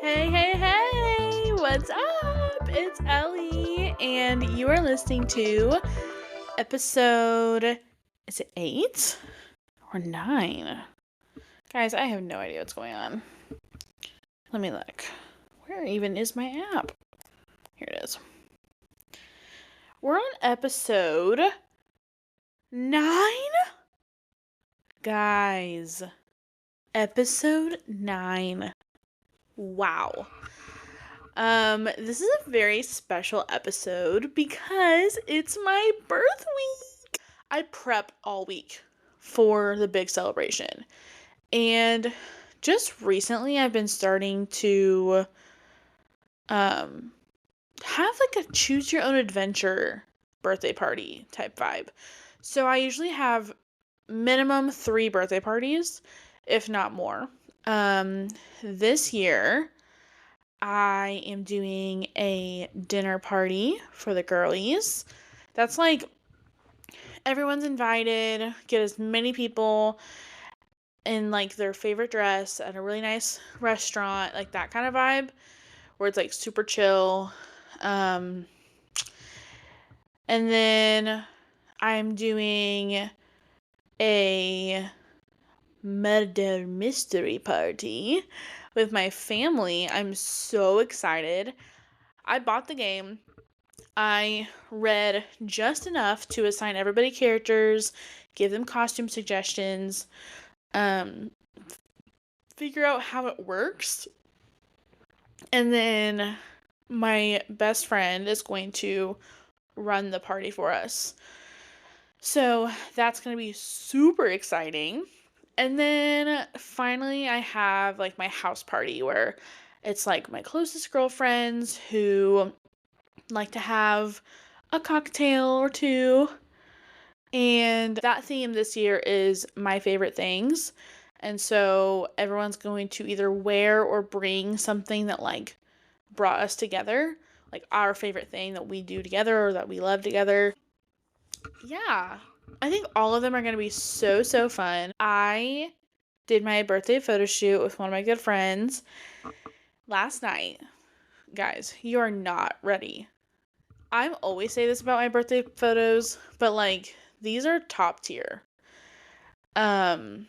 Hey, hey, hey! What's up? It's Ellie, and you are listening to episode. Is it 8 or 9? Guys, I have no idea what's going on. Let me look. Where even is my app? Here it is. We're on episode 9? Guys, episode 9. Wow. This is a very special episode because it's my birth week. I prep all week for the big celebration. And just recently I've been starting to have like a choose your own adventure birthday party type vibe. So I usually have minimum 3 birthday parties, if not more. This year I am doing a dinner party for the girlies. That's like everyone's invited, get as many people in like their favorite dress at a really nice restaurant, like that kind of vibe where it's like super chill. And then I'm doing a murder mystery party with my family. I'm so excited. I bought the game. I read just enough to assign everybody characters, give them costume suggestions, figure out how it works. And then my best friend is going to run the party for us. So that's going to be super exciting. And then finally, I have like my house party where it's like my closest girlfriends who like to have a cocktail or two. And that theme this year is my favorite things. And so everyone's going to either wear or bring something that like brought us together, like our favorite thing that we do together or that we love together. Yeah, I think all of them are going to be so fun. I did my birthday photo shoot with one of my good friends last night. Guys, you are not ready. I always say this about my birthday photos, but like these are top tier. I'm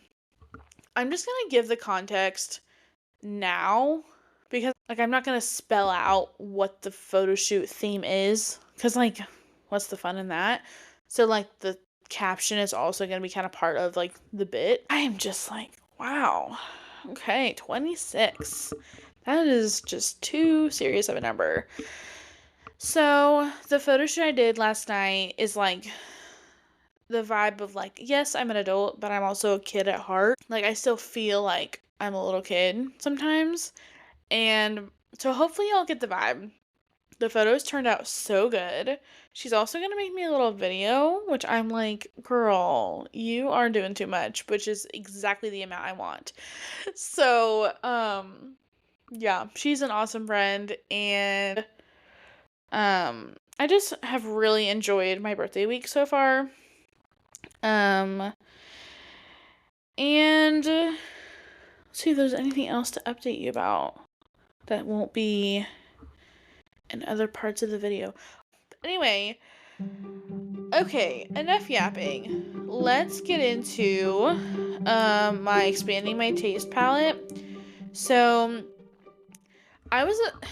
just going to give the context now because like I'm not going to spell out what the photo shoot theme is cuz like what's the fun in that? So like the caption is also going to be kind of part of like the bit. I am just like, wow. Okay, 26. That is just too serious of a number. So, the photo shoot I did last night is like the vibe of like, yes, I'm an adult, but I'm also a kid at heart. Like, I still feel like I'm a little kid sometimes. And so, hopefully, y'all get the vibe. The photos turned out so good. She's also going to make me a little video, which I'm like, girl, you are doing too much, which is exactly the amount I want. So, yeah, she's an awesome friend, and I just have really enjoyed my birthday week so far. Um, and let's see if there's anything else to update you about that won't be in other parts of the video. But anyway, okay, enough yapping. Let's get into my expanding my taste palette. So,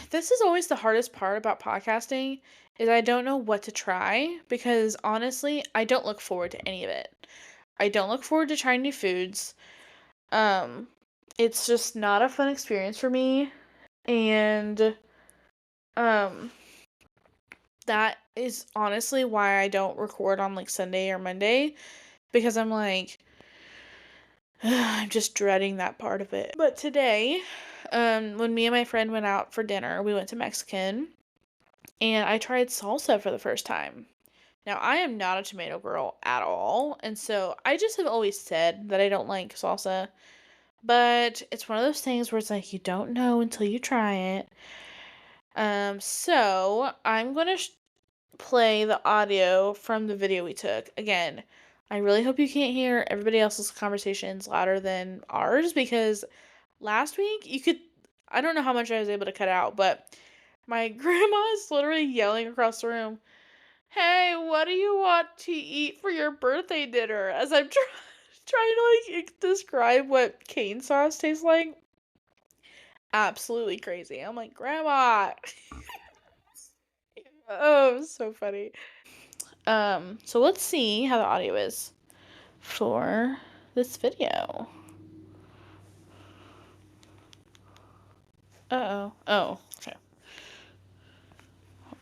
this is always the hardest part about podcasting is I don't know what to try because honestly, I don't look forward to any of it. I don't look forward to trying new foods. Um, it's just not a fun experience for me, and um, that is honestly why I don't record on like Sunday or Monday because I'm like I'm just dreading that part of it. But today, when me and my friend went out for dinner, we went to Mexican and I tried salsa for the first time. Now, I am not a tomato girl at all, and so I just have always said that I don't like salsa, but it's one of those things where it's like you don't know until you try it. So I'm gonna play the audio from the video we took. Again, I really hope you can't hear everybody else's conversations louder than ours because last week I don't know how much I was able to cut out, but my grandma is literally yelling across the room, "Hey, what do you want to eat for your birthday dinner?" As I'm trying to like describe what cane sauce tastes like. Absolutely crazy. I'm like, "Grandma." Oh, so funny. So let's see how the audio is for this video. Uh-oh. Oh, okay.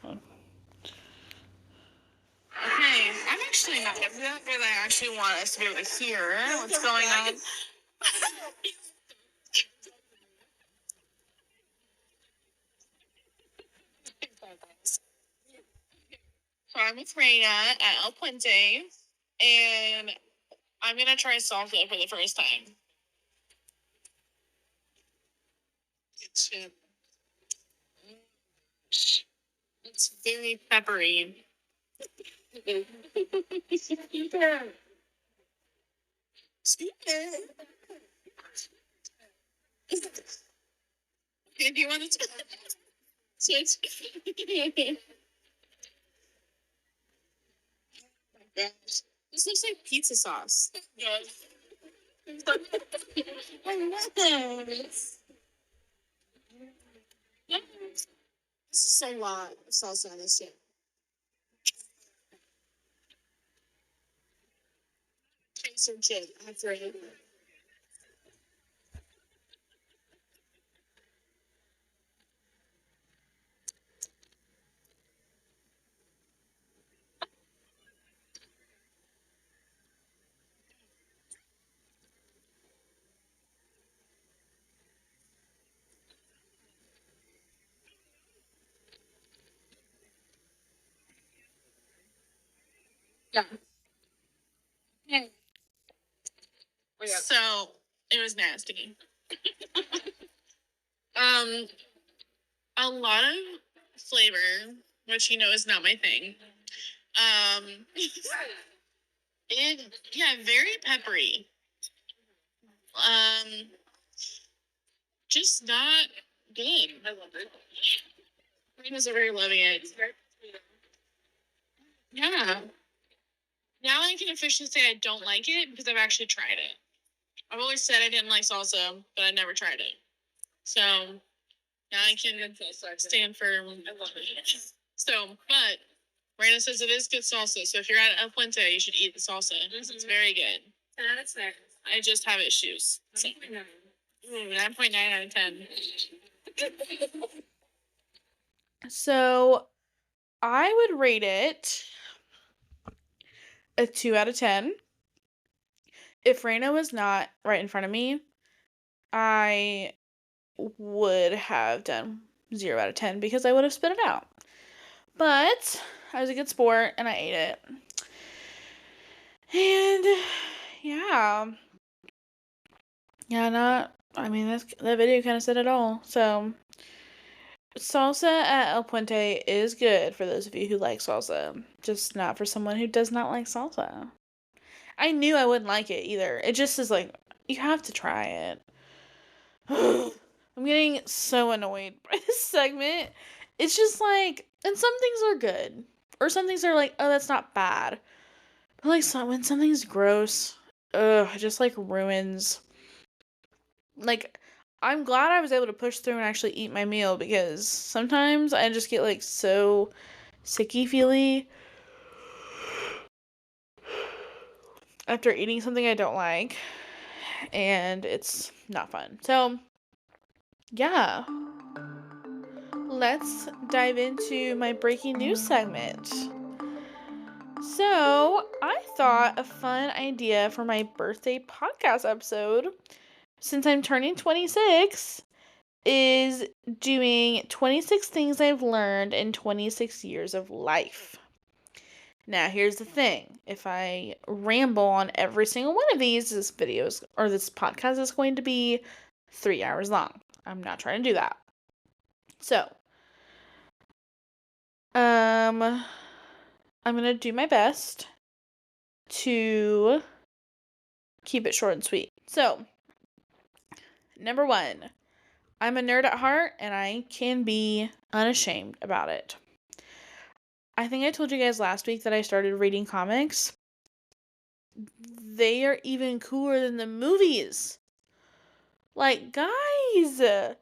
Hold on. Okay, I'm actually not good at because I actually want us to be able to hear what's going on. So I'm with Reina at El Puente, and I'm gonna try salsa for the first time. It's very peppery. Do you want to switch? Gosh. This looks like pizza sauce. Yes. I love this. Yes. This is a lot of salsa on this too. Taste some chili after it. Yeah. So it was nasty. Um, a lot of flavor, which you know is not my thing. Very peppery. Um, just not good. I love it. Reina's already loving it. Yeah. Now I can officially say I don't like it because I've actually tried it. I've always said I didn't like salsa, but I never tried it. So now I can stand firm. I love it. So, but Reina says it is good salsa. So if you're at El Puente, you should eat the salsa. It's very good. 10 out of 10. I just have issues. 9.9 out of 10. So I would rate it a 2 out of 10. If Reina was not right in front of me, I would have done 0 out of 10 because I would have spit it out. But I was a good sport and I ate it. And yeah. Yeah, that video kind of said it all. So salsa at El Puente is good for those of you who like salsa, just not for someone who does not like salsa. I knew I wouldn't like it either. It just is like, you have to try it. I'm getting so annoyed by this segment. It's just like, and some things are good, or some things are like, oh, that's not bad. But like, when something's gross, it just like ruins. Like, I'm glad I was able to push through and actually eat my meal because sometimes I just get like so sicky feely after eating something I don't like, and it's not fun. So, yeah. Let's dive into my breaking news segment. So, I thought a fun idea for my birthday podcast episode, since I'm turning 26, is doing 26 things I've learned in 26 years of life. Now, here's the thing. If I ramble on every single one of these, this podcast is going to be 3 hours long. I'm not trying to do that. So, I'm going to do my best to keep it short and sweet. So, number 1, I'm a nerd at heart, and I can be unashamed about it. I think I told you guys last week that I started reading comics. They are even cooler than the movies. Like, guys, I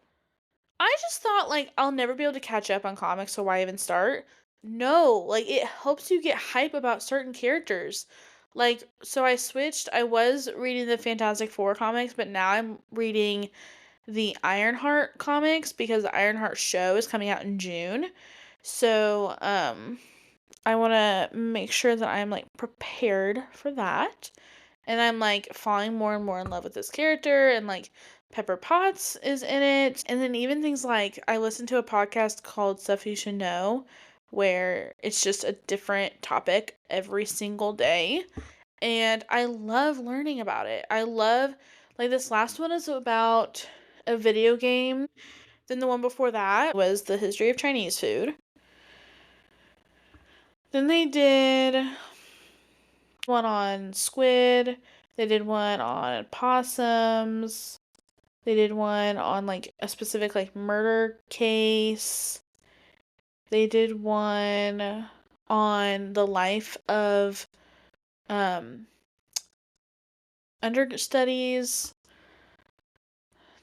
just thought, like, I'll never be able to catch up on comics, so why even start? No, like, it helps you get hype about certain characters. Like, so I switched. I was reading the Fantastic Four comics, but now I'm reading the Ironheart comics because the Ironheart show is coming out in June. So, I want to make sure that I'm, like, prepared for that. And I'm, like, falling more and more in love with this character, and, like, Pepper Potts is in it. And then even things like, I listened to a podcast called Stuff You Should Know, where it's just a different topic every single day. And I love learning about it. I love, like, this last one is about a video game. Then the one before that was the history of Chinese food. Then they did one on squid. They did one on possums. They did one on, like, a specific, like, murder case. They did one on the life of understudies.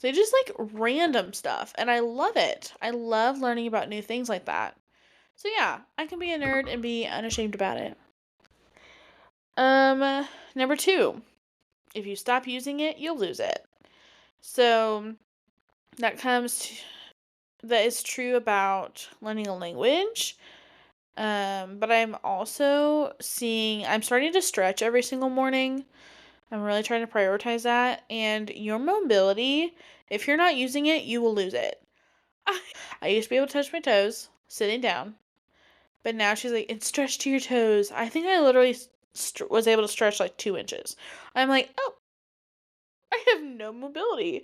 They just, like, random stuff, and I love it. I love learning about new things like that. So yeah, I can be a nerd and be unashamed about it. Number 2. If you stop using it, you'll lose it. So that is true about learning a language. But I'm also I'm starting to stretch every single morning. I'm really trying to prioritize that. And your mobility, if you're not using it, you will lose it. I used to be able to touch my toes sitting down, but now she's like, it's stretched to your toes. I think I literally was able to stretch like 2 inches. I'm like, oh, I have no mobility.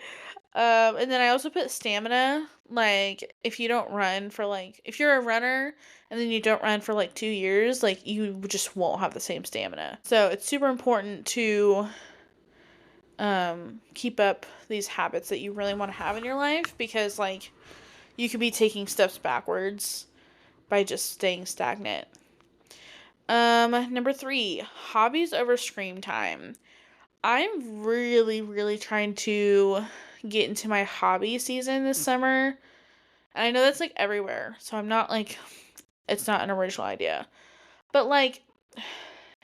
And then I also put stamina. Like, if you don't run for, like, if you're a runner and then you don't run for like 2 years, like, you just won't have the same stamina. So it's super important to keep up these habits that you really want to have in your life, because, like, you could be taking steps backwards by just staying stagnant. Number 3, hobbies over screen time. I'm really, really trying to get into my hobby season this summer. And I know that's, like, everywhere, so I'm not, like, it's not an original idea. But, like,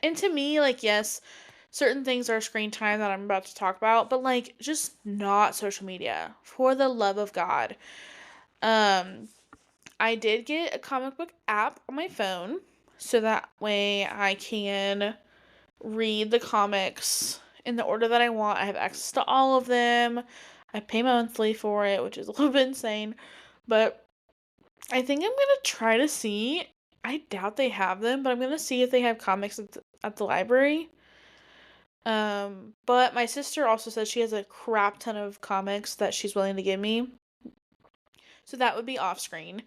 and to me, like, yes, certain things are screen time that I'm about to talk about, but, like, just not social media. For the love of God. I did get a comic book app on my phone, so that way I can read the comics in the order that I want. I have access to all of them. I pay monthly for it, which is a little bit insane, but I think I'm gonna try to see. I doubt they have them, but I'm gonna see if they have comics at the library. But my sister also says she has a crap ton of comics that she's willing to give me, so that would be off screen.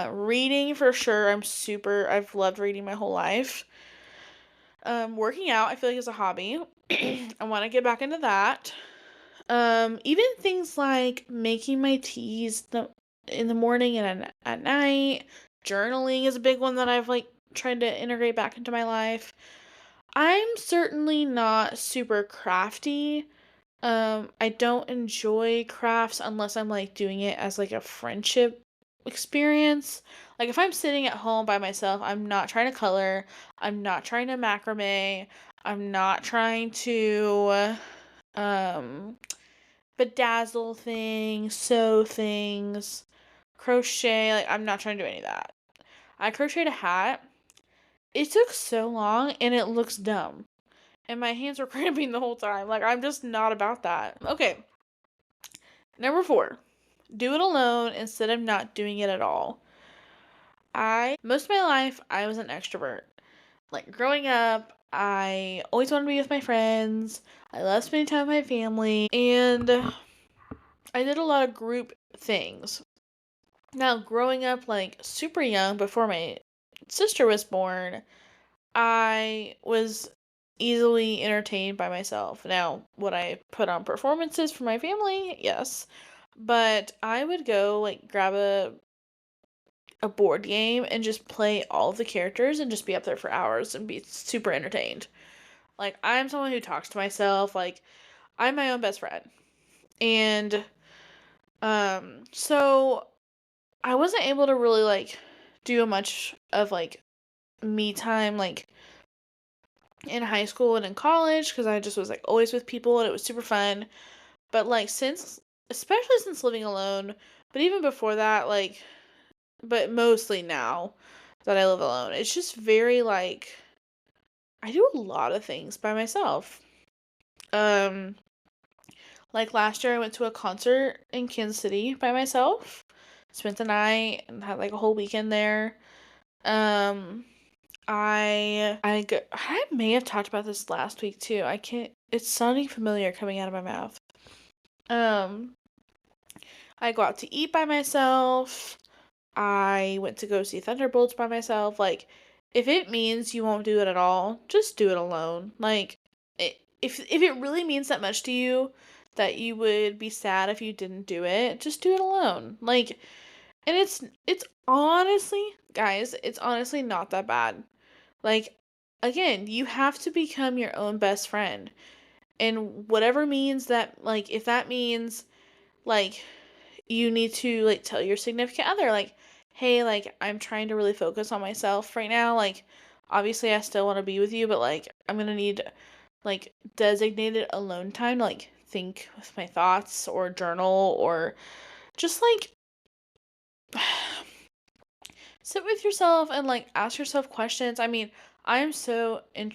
Reading for sure. I've loved reading my whole life. Working out, I feel like, is a hobby. I want to get back into that. Even things like making my teas in the morning and at night. Journaling is a big one that I've, like, tried to integrate back into my life. I'm certainly not super crafty. I don't enjoy crafts unless I'm, like, doing it as, like, a friendship experience. Like, if I'm sitting at home by myself, I'm not trying to color. I'm not trying to macrame. I'm not trying to bedazzle things, sew things, crochet. Like, I'm not trying to do any of that. I crocheted a hat. It took so long and it looks dumb. And my hands were cramping the whole time. Like, I'm just not about that. Okay. Number 4. Do it alone instead of not doing it at all. Most of my life, I was an extrovert. Like, growing up, I always wanted to be with my friends. I love spending time with my family. And I did a lot of group things. Now, growing up, like, super young, before my sister was born, I was easily entertained by myself. Now, would I put on performances for my family? Yes. But I would go like grab a board game and just play all of the characters and just be up there for hours and be super entertained. Like I'm someone who talks to myself, like I'm my own best friend. And so I wasn't able to really like do much of like me time like in high school and in college because I just was like always with people and it was super fun. But like since especially since living alone, but even before that, like but mostly now that I live alone, it's just very like I do a lot of things by myself. Um like last year I went to a concert in Kansas City by myself. Spent the night and had like a whole weekend there. Um I may have talked about this last week too. I can't it's sounding familiar coming out of my mouth. Um I go out to eat by myself. I went to go see Thunderbolts by myself. Like, if it means you won't do it at all, just do it alone. Like, if it really means that much to you that you would be sad if you didn't do it, just do it alone. Like, and it's honestly, guys, it's honestly not that bad. Like, again, you have to become your own best friend. And whatever means that, like, if that means, like, you need to like tell your significant other like, hey, like I'm trying to really focus on myself right now, like obviously I still want to be with you, but like I'm gonna need like designated alone time to like think with my thoughts or journal or just like sit with yourself and like ask yourself questions. I mean, I'm so in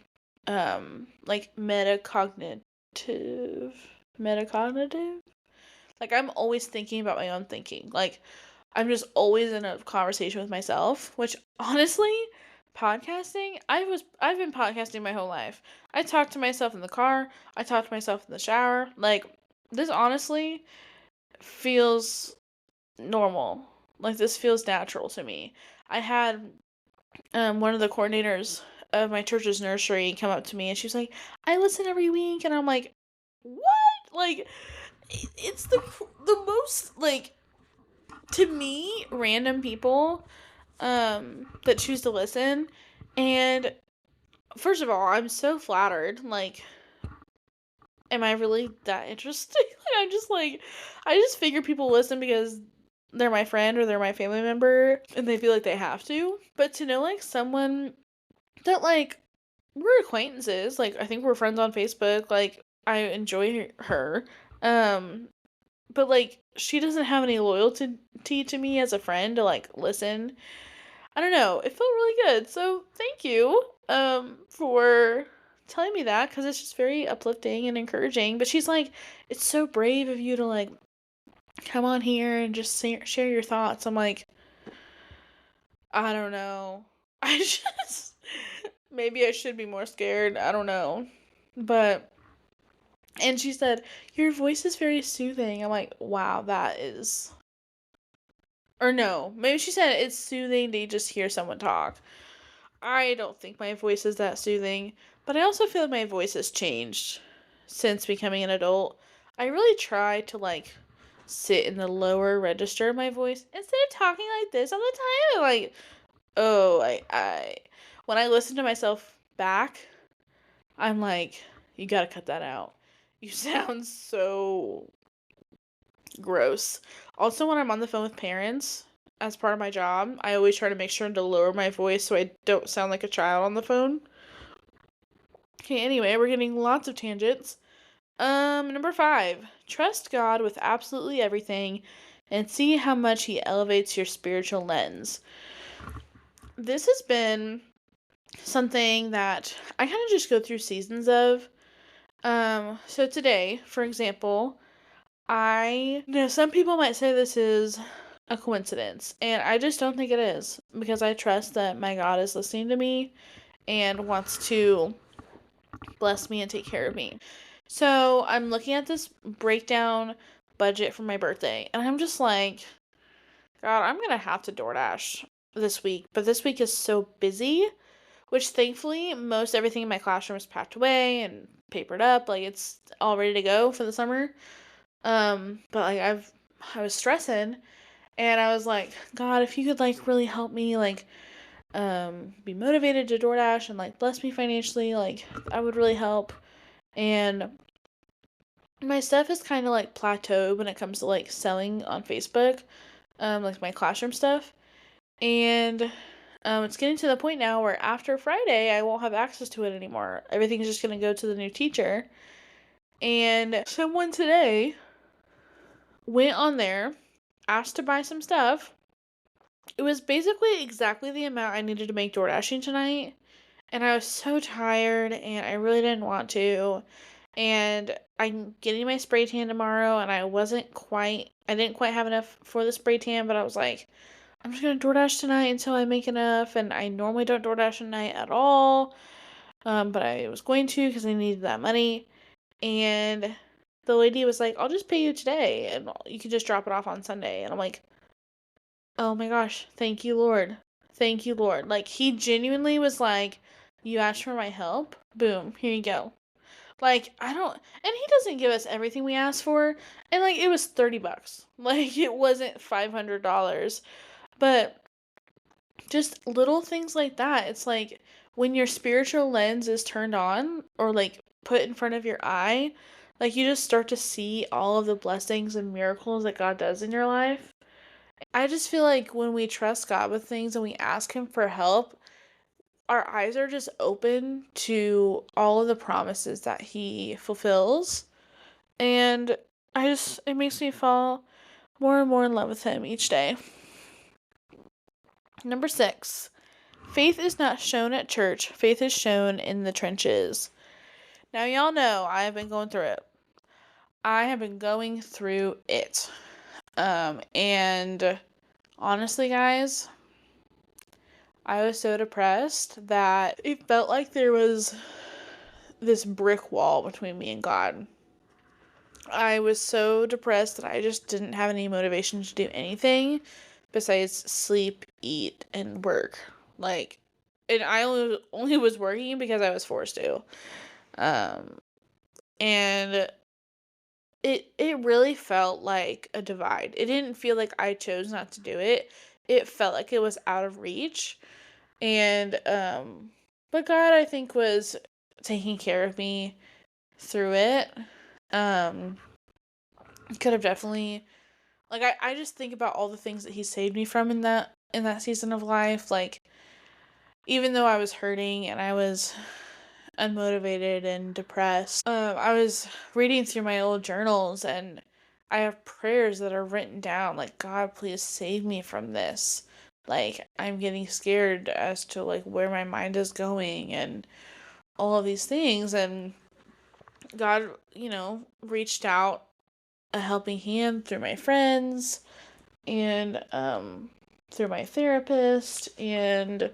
like metacognitive. Like I'm always thinking about my own thinking. Like I'm just always in a conversation with myself, which honestly, podcasting, I've been podcasting my whole life. I talk to myself in the car, I talk to myself in the shower. Like this honestly feels normal. Like this feels natural to me. I had one of the coordinators of my church's nursery come up to me and she was like, "I listen every week." And I'm like, "What?" Like it's the most like to me random people that choose to listen. And first of all, I'm so flattered. Like, am I really that interesting? I'm just like, I just figure people listen because they're my friend or they're my family member and they feel like they have to. But to know like someone that like we're acquaintances, like I think we're friends on Facebook, like I enjoy her. Um but like she doesn't have any loyalty to me as a friend to like listen. I don't know. It felt really good. So thank you for telling me that because it's just very uplifting and encouraging. But she's like, it's so brave of you to like come on here and just share your thoughts. I'm like, I don't know. I just maybe I should be more scared. I don't know. But and she said, your voice is very soothing. I'm like, wow, that is or no, maybe she said it's soothing to just hear someone talk. I don't think my voice is that soothing, but I also feel like my voice has changed since becoming an adult. I really try to like sit in the lower register of my voice instead of talking like this all the time. Like, oh, I when I listen to myself back, I'm like, you gotta cut that out. You sound so gross. Also, when I'm on the phone with parents as part of my job, I always try to make sure to lower my voice so I don't sound like a child on the phone. Okay, anyway, we're getting lots of tangents. Number 5. Trust God with absolutely everything and see how much he elevates your spiritual lens. This has been something that I kind of just go through seasons of. So today, for example, some people might say this is a coincidence, and I just don't think it is because I trust that my God is listening to me and wants to bless me and take care of me. So I'm looking at this breakdown budget for my birthday, and I'm just like, God, I'm gonna have to DoorDash this week, but this week is so busy, which thankfully most everything in my classroom is packed away and papered up, like it's all ready to go for the summer. But like I was stressing, and I was like, God, if you could like really help me like be motivated to DoorDash and like bless me financially, like that would really help. And my stuff is kind of like plateaued when it comes to like selling on Facebook, like my classroom stuff. And it's getting to the point now where after Friday, I won't have access to it anymore. Everything's just going to go to the new teacher. And someone today went on there, asked to buy some stuff. It was basically exactly the amount I needed to make DoorDashing tonight. And I was so tired and I really didn't want to. And I'm getting my spray tan tomorrow, and I didn't quite have enough for the spray tan, but I was like, I'm just gonna DoorDash tonight until I make enough. And I normally don't DoorDash at night at all, but I was going to because I needed that money. And the lady was like, I'll just pay you today, and you can just drop it off on Sunday. And I'm like, oh my gosh, thank you, Lord. Thank you, Lord. Like, he genuinely was like, you asked for my help? Boom, here you go. Like, I don't, and he doesn't give us everything we asked for. And like, it was $30. Like, it wasn't $500. But just little things like that. It's like when your spiritual lens is turned on or like put in front of your eye, like you just start to see all of the blessings and miracles that God does in your life. I just feel like when we trust God with things and we ask Him for help, our eyes are just open to all of the promises that He fulfills. And it makes me fall more and more in love with Him each day. Number 6, faith is not shown at church, faith is shown in the trenches. Now, y'all know I have been going through it. I have been going through it. And honestly, guys, I was so depressed that it felt like there was this brick wall between me and God. I was so depressed that I just didn't have any motivation to do anything besides sleep, eat, and work. Like, and I only was working because I was forced to. And it really felt like a divide. It didn't feel like I chose not to do it. It felt like it was out of reach. And but God, I think, was taking care of me through it. Could have definitely, like, I just think about all the things that He saved me from in that season of life. Like, even though I was hurting and I was unmotivated and depressed, I was reading through my old journals, and I have prayers that are written down, like, God, please save me from this. Like, I'm getting scared as to like where my mind is going and all of these things. And God, reached out a helping hand through my friends and through my therapist, and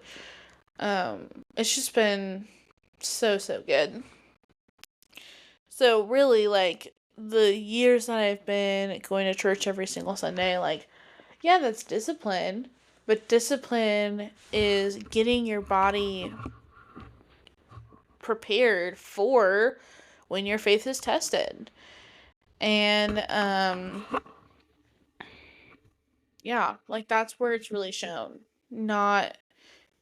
it's just been so good. So really, like, the years that I've been going to church every single Sunday, like, yeah, that's discipline, but discipline is getting your body prepared for when your faith is tested. And yeah, like, that's where it's really shown, not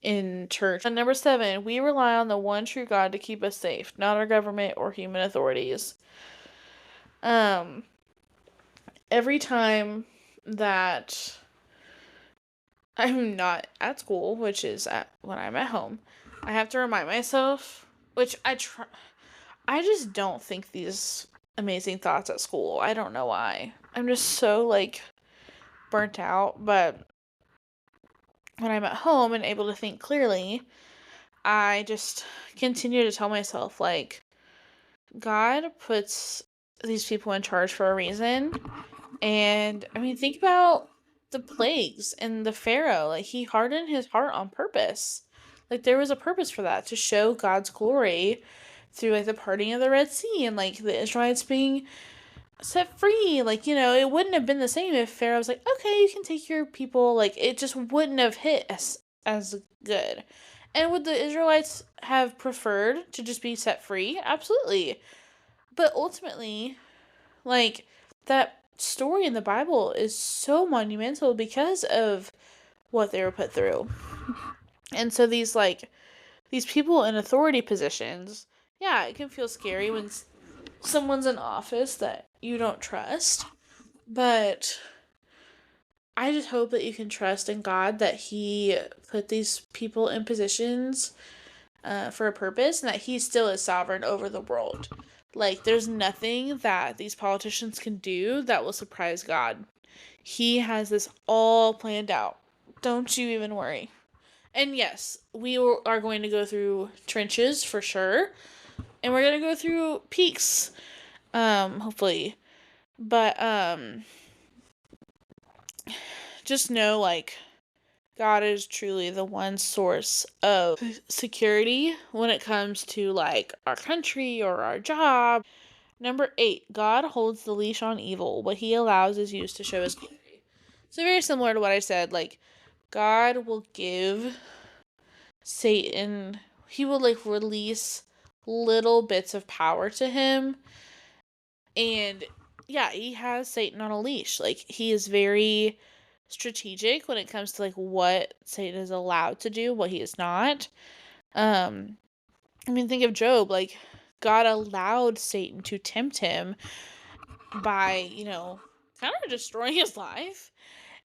in church. And number 7, we rely on the one true God to keep us safe, not our government or human authorities. Every time that I'm not at school, which is when I'm at home, I have to remind myself, which I just don't think these amazing thoughts at school. I don't know why. I'm just so like burnt out, but when I'm at home and able to think clearly, I just continue to tell myself, like, God puts these people in charge for a reason. And I mean, think about the plagues and the Pharaoh. Like, he hardened his heart on purpose. Like, there was a purpose for that, to show God's glory through like the parting of the Red Sea and like the Israelites being set free. Like, it wouldn't have been the same if Pharaoh was like, okay, you can take your people. Like, it just wouldn't have hit as good. And would the Israelites have preferred to just be set free? Absolutely. But ultimately, like, that story in the Bible is so monumental because of what they were put through. And so these people in authority positions, yeah, it can feel scary when someone's in office that you don't trust, but I just hope that you can trust in God that He put these people in positions for a purpose, and that He still is sovereign over the world. Like, there's nothing that these politicians can do that will surprise God. He has this all planned out. Don't you even worry. And yes, we are going to go through trenches for sure. And we're going to go through peaks, hopefully. But, just know, like, God is truly the one source of security when it comes to, like, our country or our job. Number 8, God holds the leash on evil. What He allows is used to show His glory. So very similar to what I said, like, God will give Satan, He will, like, release little bits of power to him. And yeah, He has Satan on a leash. Like, He is very strategic when it comes to, like, what Satan is allowed to do, what he is not. I mean, think of Job. Like, God allowed Satan to tempt him by, kind of destroying his life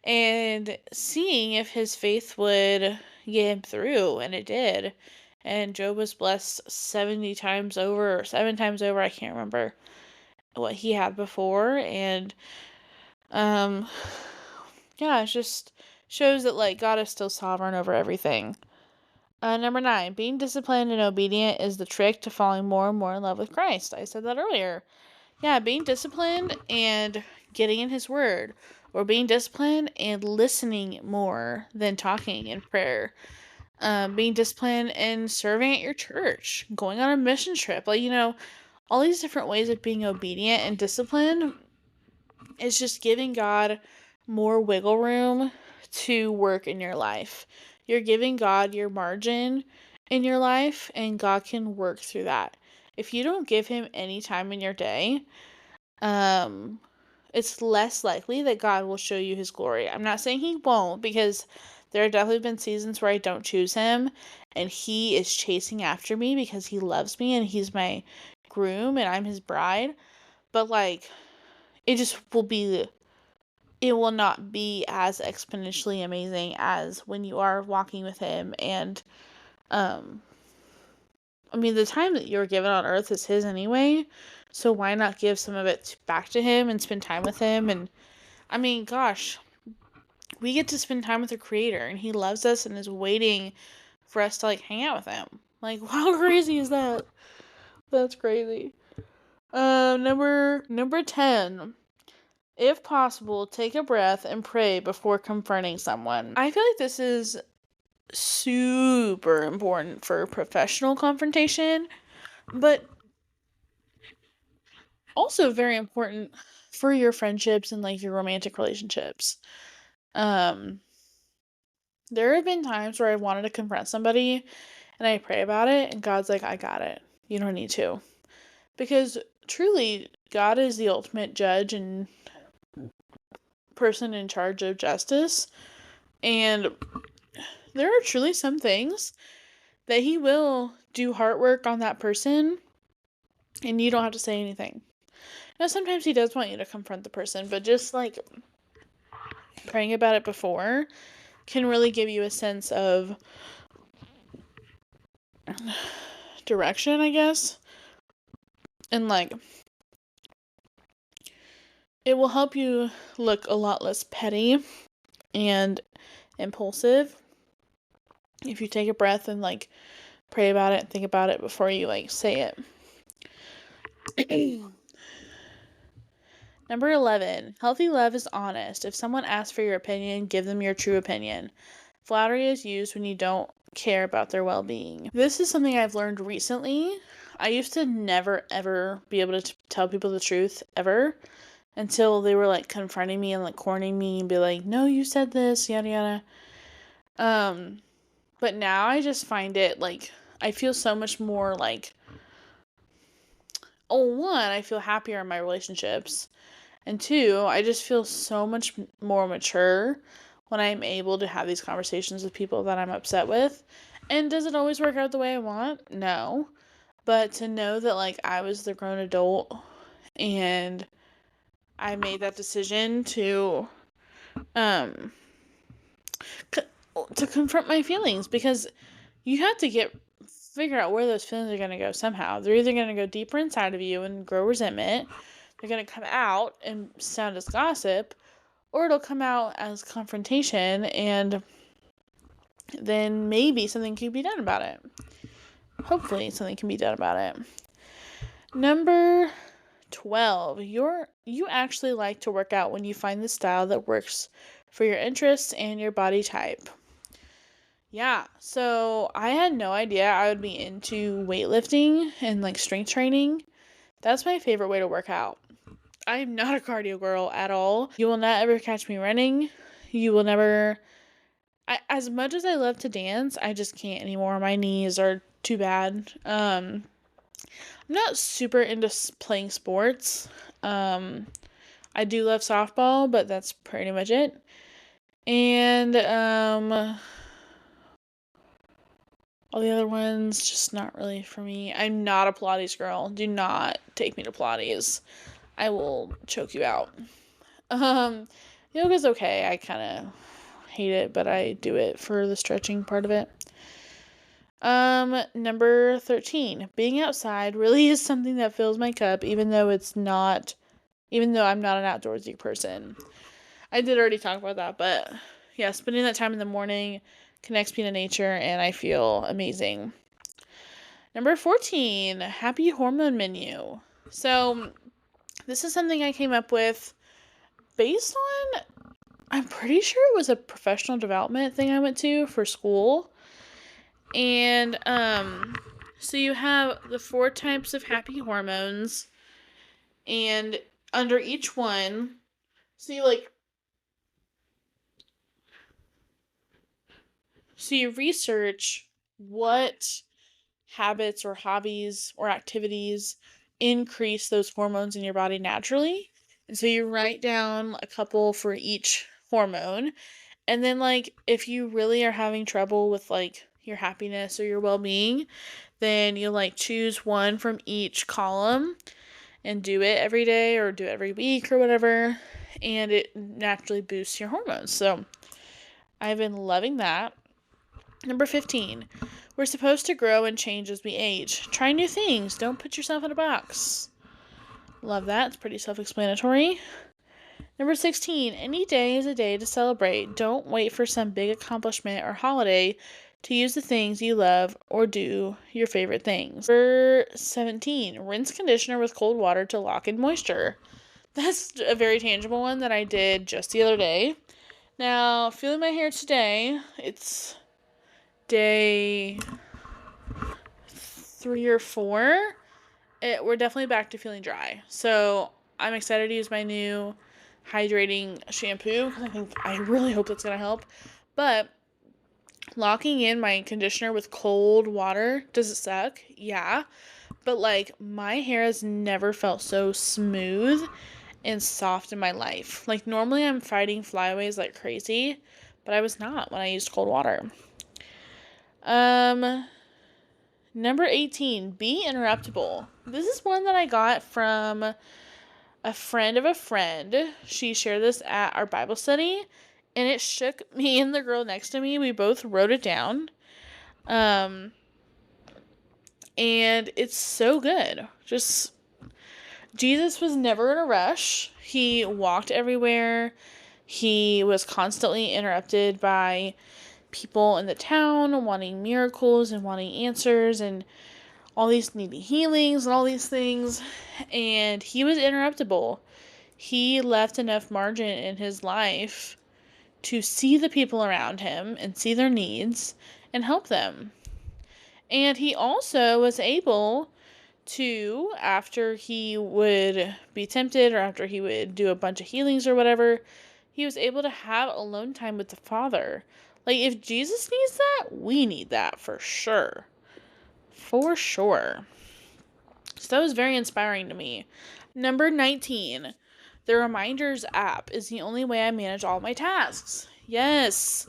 and seeing if his faith would get him through, and it did. And Job was blessed 70 times over, or 7 times over, I can't remember what he had before. And yeah, it just shows that, like, God is still sovereign over everything. Number 9, being disciplined and obedient is the trick to falling more and more in love with Christ. I said that earlier. Yeah, being disciplined and getting in His Word, or being disciplined and listening more than talking in prayer. Being disciplined and serving at your church, going on a mission trip. Like, all these different ways of being obedient and disciplined is just giving God more wiggle room to work in your life. You're giving God your margin in your life, and God can work through that. If you don't give Him any time in your day, it's less likely that God will show you His glory. I'm not saying He won't, because there have definitely been seasons where I don't choose Him, and He is chasing after me because He loves me and He's my groom and I'm His bride. But, like, it will not be as exponentially amazing as when you are walking with Him. And I mean, the time that you're given on earth is His anyway, so why not give some of it back to Him and spend time with Him? And I mean, gosh, we get to spend time with the Creator, and He loves us and is waiting for us to, like, hang out with Him. Like, how crazy is that? That's crazy. Number 10. If possible, take a breath and pray before confronting someone. I feel like this is super important for professional confrontation, but also very important for your friendships and, like, your romantic relationships. There have been times where I wanted to confront somebody and I pray about it, and God's like, I got it. You don't need to. Because truly, God is the ultimate judge and person in charge of justice. And there are truly some things that He will do heart work on that person, and you don't have to say anything. Now, sometimes He does want you to confront the person, but just, like, praying about it before can really give you a sense of direction, I guess. And, like, it will help you look a lot less petty and impulsive if you take a breath and, like, pray about it and think about it before you, like, say it. Number 11, healthy love is honest. If someone asks for your opinion, give them your true opinion. Flattery is used when you don't care about their well-being. This is something I've learned recently. I used to never, ever be able to tell people the truth, ever, until they were, like, confronting me and, like, cornering me and be like, no, you said this, yada, yada. But now I just find it, like, I feel so much more, like, one, I feel happier in my relationships. And two, I just feel so much more mature when I'm able to have these conversations with people that I'm upset with. And does it always work out the way I want? No. But to know that, like, I was the grown adult and I made that decision um, to confront my feelings, because you have to figure out where those feelings are going to go somehow. They're either going to go deeper inside of you and grow resentment, they're going to come out and sound as gossip, or it'll come out as confrontation, and then maybe something can be done about it. Hopefully something can be done about it. Number 12. You actually like to work out when you find the style that works for your interests and your body type. Yeah, so I had no idea I would be into weightlifting and like strength training. That's my favorite way to work out. I am not a cardio girl at all. You will not ever catch me running. You will never. As much as I love to dance, I just can't anymore. My knees are too bad. I'm not super into playing sports. I do love softball, but that's pretty much it. And all the other ones, just not really for me. I'm not a Pilates girl. Do not take me to Pilates. I will choke you out. Yoga's okay. I kind of hate it, but I do it for the stretching part of it. Number 13. Being outside really is something that fills my cup, even though I'm not an outdoorsy person. I did already talk about that, but yeah, spending that time in the morning connects me to nature, and I feel amazing. Number 14, happy hormone menu. So this is something I came up with based on, I'm pretty sure it was a professional development thing I went to for school. And so you have the 4 types of happy hormones, and under each one, so you research what habits or hobbies or activities increase those hormones in your body naturally. And so you write down a couple for each hormone. And then, like, if you really are having trouble with, like, your happiness or your well-being, then you, like, choose one from each column and do it every day or do it every week or whatever. And it naturally boosts your hormones. So I've been loving that. Number 15. We're supposed to grow and change as we age. Try new things. Don't put yourself in a box. Love that. It's pretty self-explanatory. Number 16. Any day is a day to celebrate. Don't wait for some big accomplishment or holiday to use the things you love or do your favorite things. Number 17. Rinse conditioner with cold water to lock in moisture. That's a very tangible one that I did just the other day. Now, feeling my hair today, it's day 3 or 4. We're definitely back to feeling dry. So I'm excited to use my new hydrating shampoo, because I really hope that's going to help. But locking in my conditioner with cold water, does it suck? Yeah. But like, my hair has never felt so smooth and soft in my life. Like, normally I'm fighting flyaways like crazy, but I was not when I used cold water. Number 18, be interruptible. This is one that I got from a friend of a friend. She shared this at our Bible study, and it shook me and the girl next to me. We both wrote it down. And it's so good. Just, Jesus was never in a rush. He walked everywhere. He was constantly interrupted by people in the town wanting miracles and wanting answers and all these needy healings and all these things. And he was interruptible. He left enough margin in his life to see the people around him and see their needs and help them. And he also was able to, after he would be tempted or after he would do a bunch of healings or whatever, he was able to have alone time with the Father. Like, if Jesus needs that, we need that for sure. For sure. So that was very inspiring to me. Number 19. The Reminders app is the only way I manage all my tasks. Yes,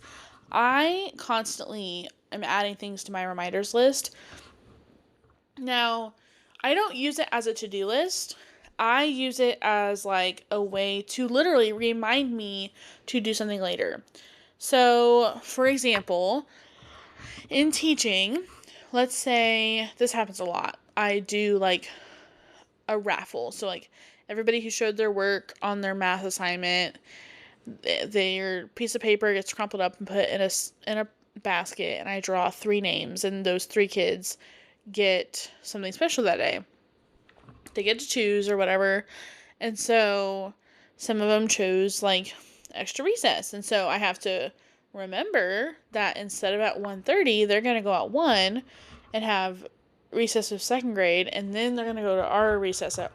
I constantly am adding things to my reminders list. Now, I don't use it as a to-do list. I use it as like a way to literally remind me to do something later. So, for example, in teaching, let's say this happens a lot. I do like a raffle. So, like, everybody who showed their work on their math assignment, their piece of paper gets crumpled up and put in a basket, and I draw 3 names, and those 3 kids get something special that day. They get to choose or whatever. And so some of them chose like extra recess. And so I have to remember that instead of at 1:30, they're going to go at 1 and have recess with second grade, and then they're going to go to our recess at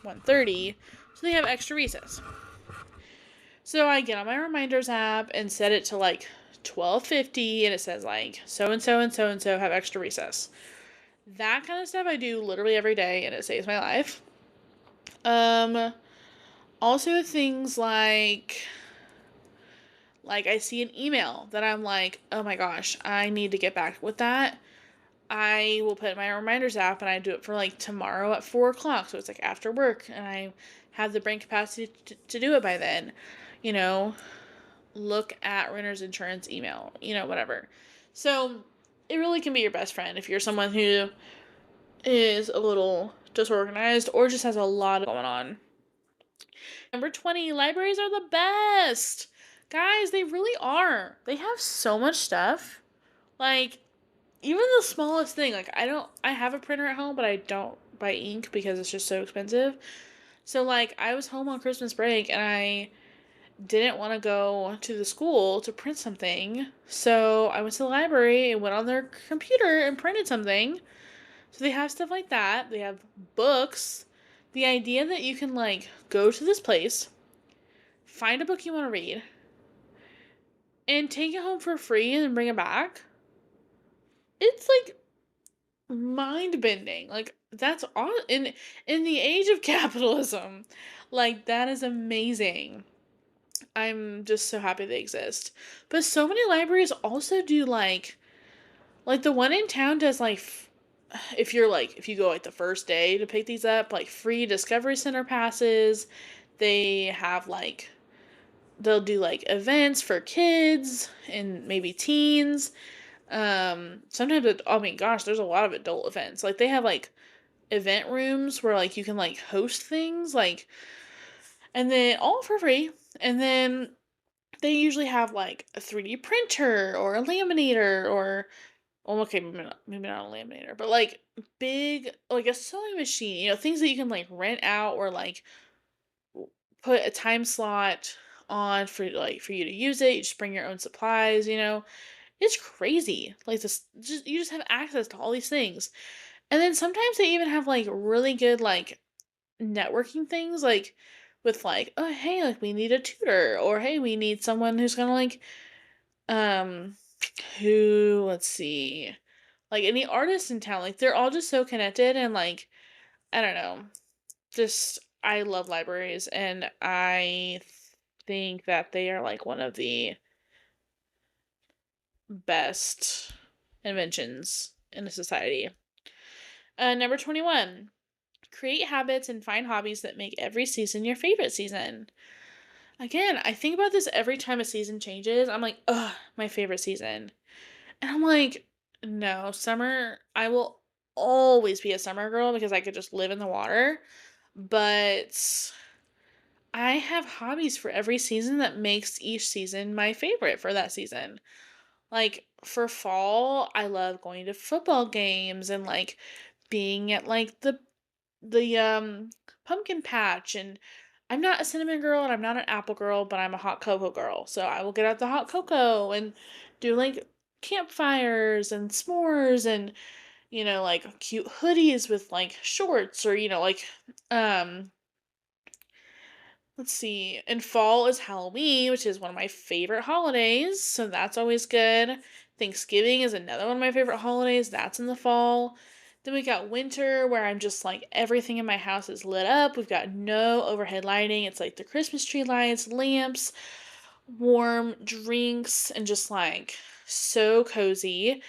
1:30, so they have extra recess. So I get on my reminders app and set it to like 12:50, and it says like so and so and so and so have extra recess. That kind of stuff I do literally every day, and it saves my life. Also things like I see an email that I'm like, oh my gosh, I need to get back with that. I will put in my reminders app, and I do it for like tomorrow at 4:00. So it's like after work, and I have the brain capacity to do it by then. You know, look at renter's insurance email, whatever. So it really can be your best friend if you're someone who is a little disorganized or just has a lot going on. Number 20, libraries are the best. Guys, they really are. They have so much stuff. Like, even the smallest thing. Like, I have a printer at home, but I don't buy ink because it's just so expensive. So, like, I was home on Christmas break, and I didn't want to go to the school to print something. So I went to the library and went on their computer and printed something. So they have stuff like that. They have books. The idea that you can, like, go to this place, find a book you want to read, and take it home for free and then bring it back. It's, like, mind-bending. Like, that's all in the age of capitalism. Like, that is amazing. I'm just so happy they exist. But so many libraries also do, like the one in town does, like, if you go like the first day to pick these up, like free Discovery Center passes. They have like they'll do like events for kids and maybe teens. Sometimes oh my gosh, there's a lot of adult events. Like, they have like event rooms where like you can like host things, like, and then all for free. And then they usually have like a 3D printer or a laminator, or, well, okay, maybe not a laminator, but like big, like a sewing machine, things that you can like rent out, or like put a time slot on for you to use it. You just bring your own supplies. It's crazy. Like, this, you just have access to all these things. And then sometimes they even have like really good like networking things, like with like, oh hey, like we need a tutor, or hey, we need someone who's gonna like um who let's see, like any artists in town. Like, they're all just so connected, and like, I don't know, just, I love libraries, and I think that they are like one of the best inventions in a society. Number 21, create habits and find hobbies that make every season your favorite season. Again, I think about this every time a season changes. I'm like, ugh, my favorite season. And I'm like, no, summer, I will always be a summer girl because I could just live in the water. But I have hobbies for every season that makes each season my favorite for that season. Like, for fall, I love going to football games and like being at like the pumpkin patch. And I'm not a cinnamon girl and I'm not an apple girl, but I'm a hot cocoa girl. So I will get out the hot cocoa and do like campfires and s'mores, and like cute hoodies with like shorts, or like let's see. And fall is Halloween, which is one of my favorite holidays, so that's always good. Thanksgiving is another one of my favorite holidays. That's in the fall. Then we got winter where I'm just like everything in my house is lit up. We've got no overhead lighting. It's like the Christmas tree lights, lamps, warm drinks, and just like so cozy.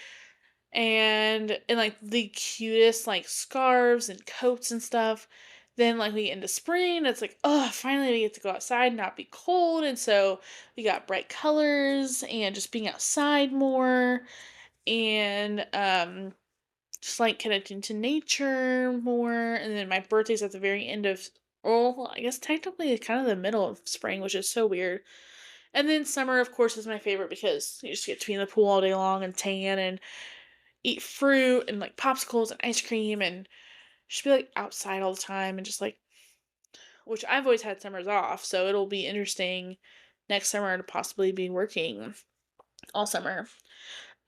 And like the cutest like scarves and coats and stuff. Then like we get into spring, it's like, oh, finally we get to go outside and not be cold. And so we got bright colors and just being outside more and just like connecting to nature more. And then my birthday's at the very end of, well, I guess technically kind of the middle of spring, which is so weird. And then summer, of course, is my favorite because you just get to be in the pool all day long and tan and eat fruit and like popsicles and ice cream and just be like outside all the time and just like, which I've always had summers off, so it'll be interesting next summer to possibly be working all summer.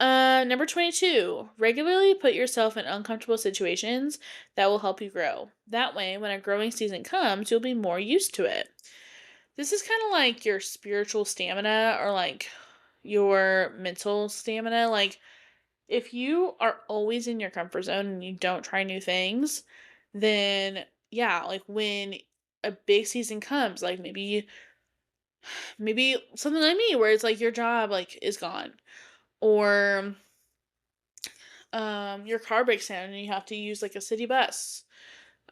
Number 22, regularly put yourself in uncomfortable situations that will help you grow. That way, when a growing season comes, you'll be more used to it. This is kind of like your spiritual stamina or like your mental stamina. Like, if you are always in your comfort zone and you don't try new things, then yeah, like when a big season comes, like maybe something like me where it's like your job like is gone or your car breaks down and you have to use like a city bus.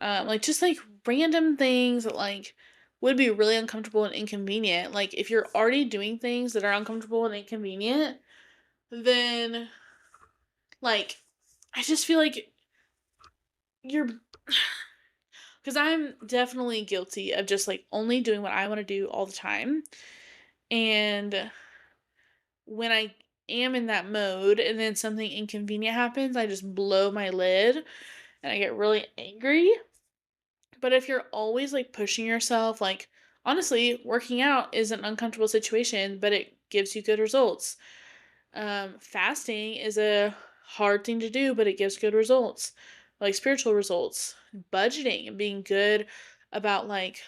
Like just like random things that like would be really uncomfortable and inconvenient. Like if you're already doing things that are uncomfortable and inconvenient, then like I just feel like you're because I'm definitely guilty of just like only doing what I want to do all the time. And when I am in that mode and then something inconvenient happens, I just blow my lid and I get really angry. But if you're always like pushing yourself, like honestly, working out is an uncomfortable situation, but it gives you good results. Fasting is a hard thing to do, but it gives good results, like spiritual results. Budgeting and being good about like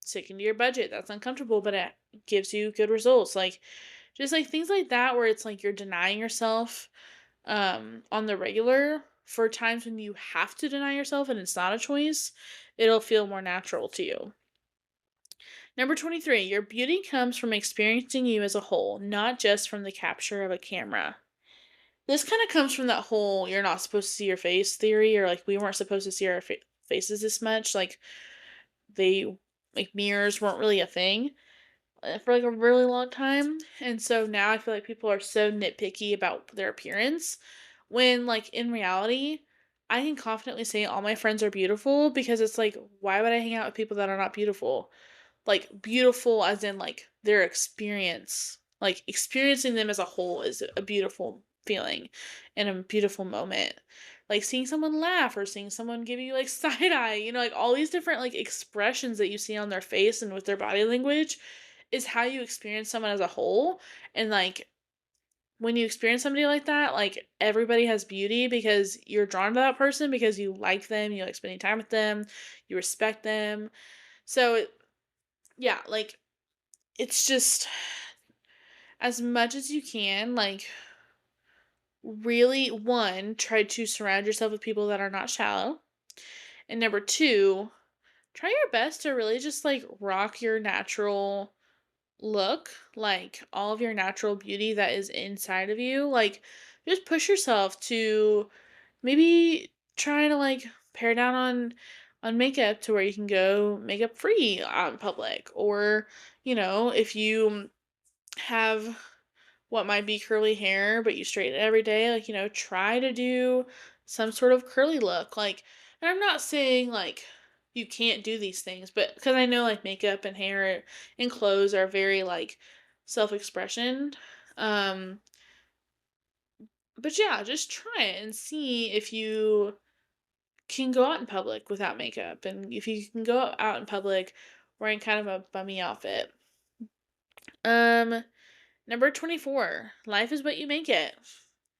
sticking to your budget. That's uncomfortable, but it gives you good results. Like just like things like that where it's like you're denying yourself on the regular for times when you have to deny yourself and it's not a choice, it'll feel more natural to you. Number 23, your beauty comes from experiencing you as a whole, not just from the capture of a camera. This kind of comes from that whole you're not supposed to see your face theory, or like we weren't supposed to see our faces this much. Like they, like mirrors weren't really a thing for like a really long time. And so now I feel like people are so nitpicky about their appearance when like in reality, I can confidently say all my friends are beautiful because it's like, why would I hang out with people that are not beautiful? Like beautiful as in like their experience. Like experiencing them as a whole is a beautiful feeling and a beautiful moment. Like seeing someone laugh or seeing someone give you like side eye, like all these different like expressions that you see on their face and with their body language is how you experience someone as a whole. And like when you experience somebody like that, like everybody has beauty because you're drawn to that person because you like them, you like spending time with them, you respect them. So yeah, like it's just as much as you can, like really one, try to surround yourself with people that are not shallow. And number two, try your best to really just like rock your natural look, like all of your natural beauty that is inside of you. Like just push yourself to maybe try to like pare down on makeup to where you can go makeup free out in public, or if you have what might be curly hair but you straighten it every day, like try to do some sort of curly look. Like, and I'm not saying like you can't do these things, but because I know like makeup and hair and clothes are very like self-expression. um but yeah, just try it and see if you can go out in public without makeup, and if you can go out in public wearing kind of a bummy outfit. um Number 24, life is what you make it.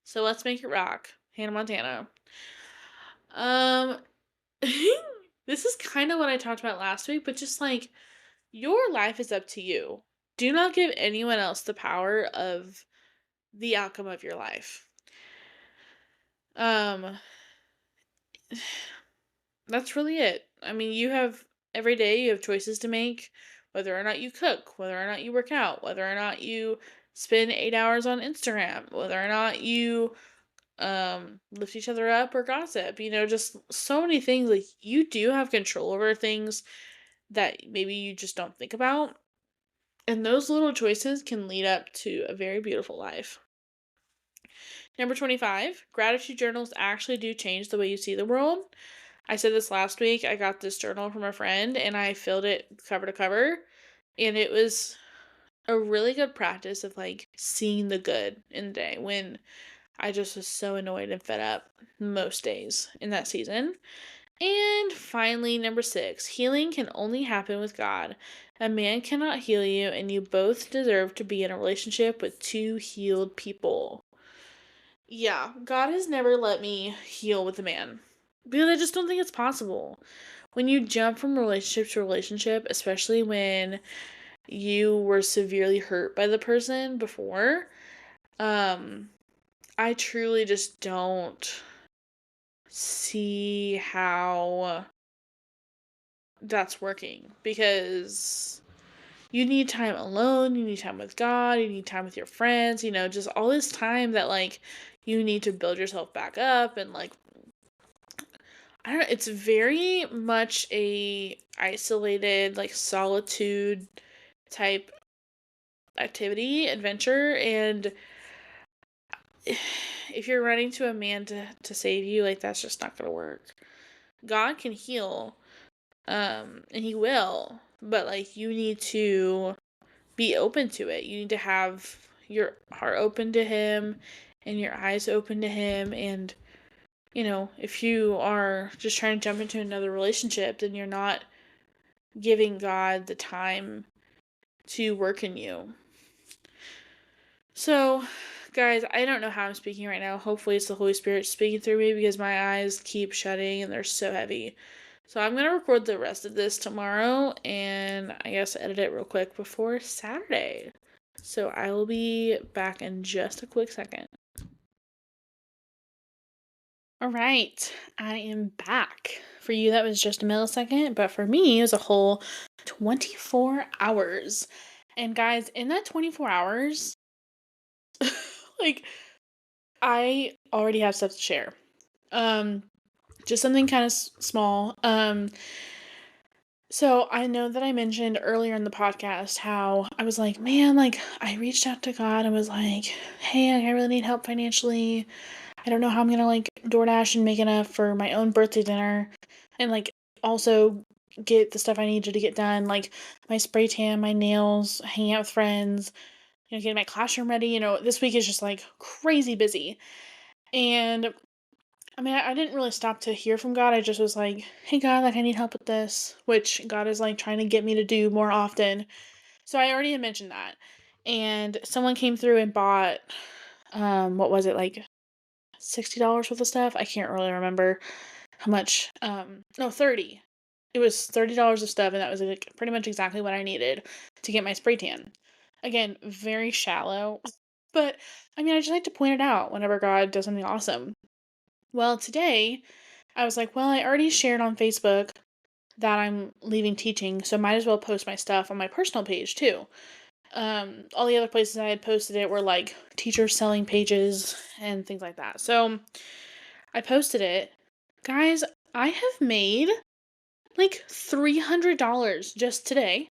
So let's make it rock. Hannah Montana. Um, this is kind of what I talked about last week, but just like your life is up to you. Do not give anyone else the power of the outcome of your life. Um, that's really it. I mean, every day you have choices to make, whether or not you cook, whether or not you work out, whether or not you spend 8 hours on Instagram, whether or not you lift each other up or gossip, just so many things. Like, you do have control over things that maybe you just don't think about. And those little choices can lead up to a very beautiful life. Number 25, gratitude journals actually do change the way you see the world. I said this last week. I got this journal from a friend and I filled it cover to cover. And it was a really good practice of like seeing the good in the day when I just was so annoyed and fed up most days in that season. And finally, number 6, healing can only happen with God. A man cannot heal you, and you both deserve to be in a relationship with two healed people. Yeah, God has never let me heal with a man because I just don't think it's possible. When you jump from relationship to relationship, especially when you were severely hurt by the person before, I truly just don't see how that's working because you need time alone, you need time with God, you need time with your friends, just all this time that like you need to build yourself back up and like I don't know, it's very much a isolated, like solitude type activity, adventure, and if you're running to a man to save you, like that's just not gonna work. God can heal, and he will, but like you need to be open to it. You need to have your heart open to him and your eyes open to him. And, if you are just trying to jump into another relationship, then you're not giving God the time to work in you. So, guys, I don't know how I'm speaking right now. Hopefully, it's the Holy Spirit speaking through me because my eyes keep shutting and they're so heavy. So, I'm going to record the rest of this tomorrow and I guess edit it real quick before Saturday. So, I will be back in just a quick second. All right, I am back. For you, that was just a millisecond, but for me, it was a whole 24 hours. And guys, in that 24 hours, like, I already have stuff to share. Just something kind of small. So I know that I mentioned earlier in the podcast how I was like, man, like, I reached out to God and was like, hey, I really need help financially. I don't know how I'm gonna like DoorDash and make enough for my own birthday dinner and like also get the stuff I needed to get done, like my spray tan, my nails, hanging out with friends, getting my classroom ready. This week is just like crazy busy. And I mean, I didn't really stop to hear from God. I just was like, hey, God, like, I need help with this, which God is like trying to get me to do more often. So I already had mentioned that. And someone came through and bought, what was it, like $60 worth of stuff? I can't really remember how much. No, 30. It was $30 of stuff, and that was like pretty much exactly what I needed to get my spray tan. Again, very shallow, but I mean, I just like to point it out whenever God does something awesome. Well, today I was like, well, I already shared on Facebook that I'm leaving teaching, so might as well post my stuff on my personal page too. All the other places I had posted it were like teachers selling pages and things like that. So I posted it. Guys, I have made like $300 just today.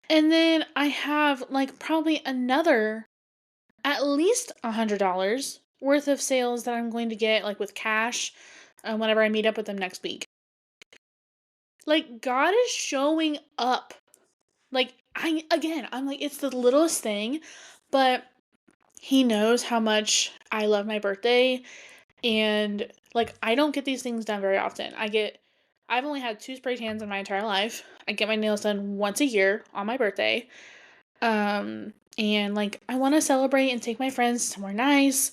And then I have like probably another at least $100 worth of sales that I'm going to get like with cash whenever I meet up with them next week. Like, God is showing up. Like, I'm like, it's the littlest thing, but he knows how much I love my birthday. And like, I don't get these things done very often. I've only had 2 spray tans in my entire life. I get my nails done once a year on my birthday. And like, I want to celebrate and take my friends somewhere nice.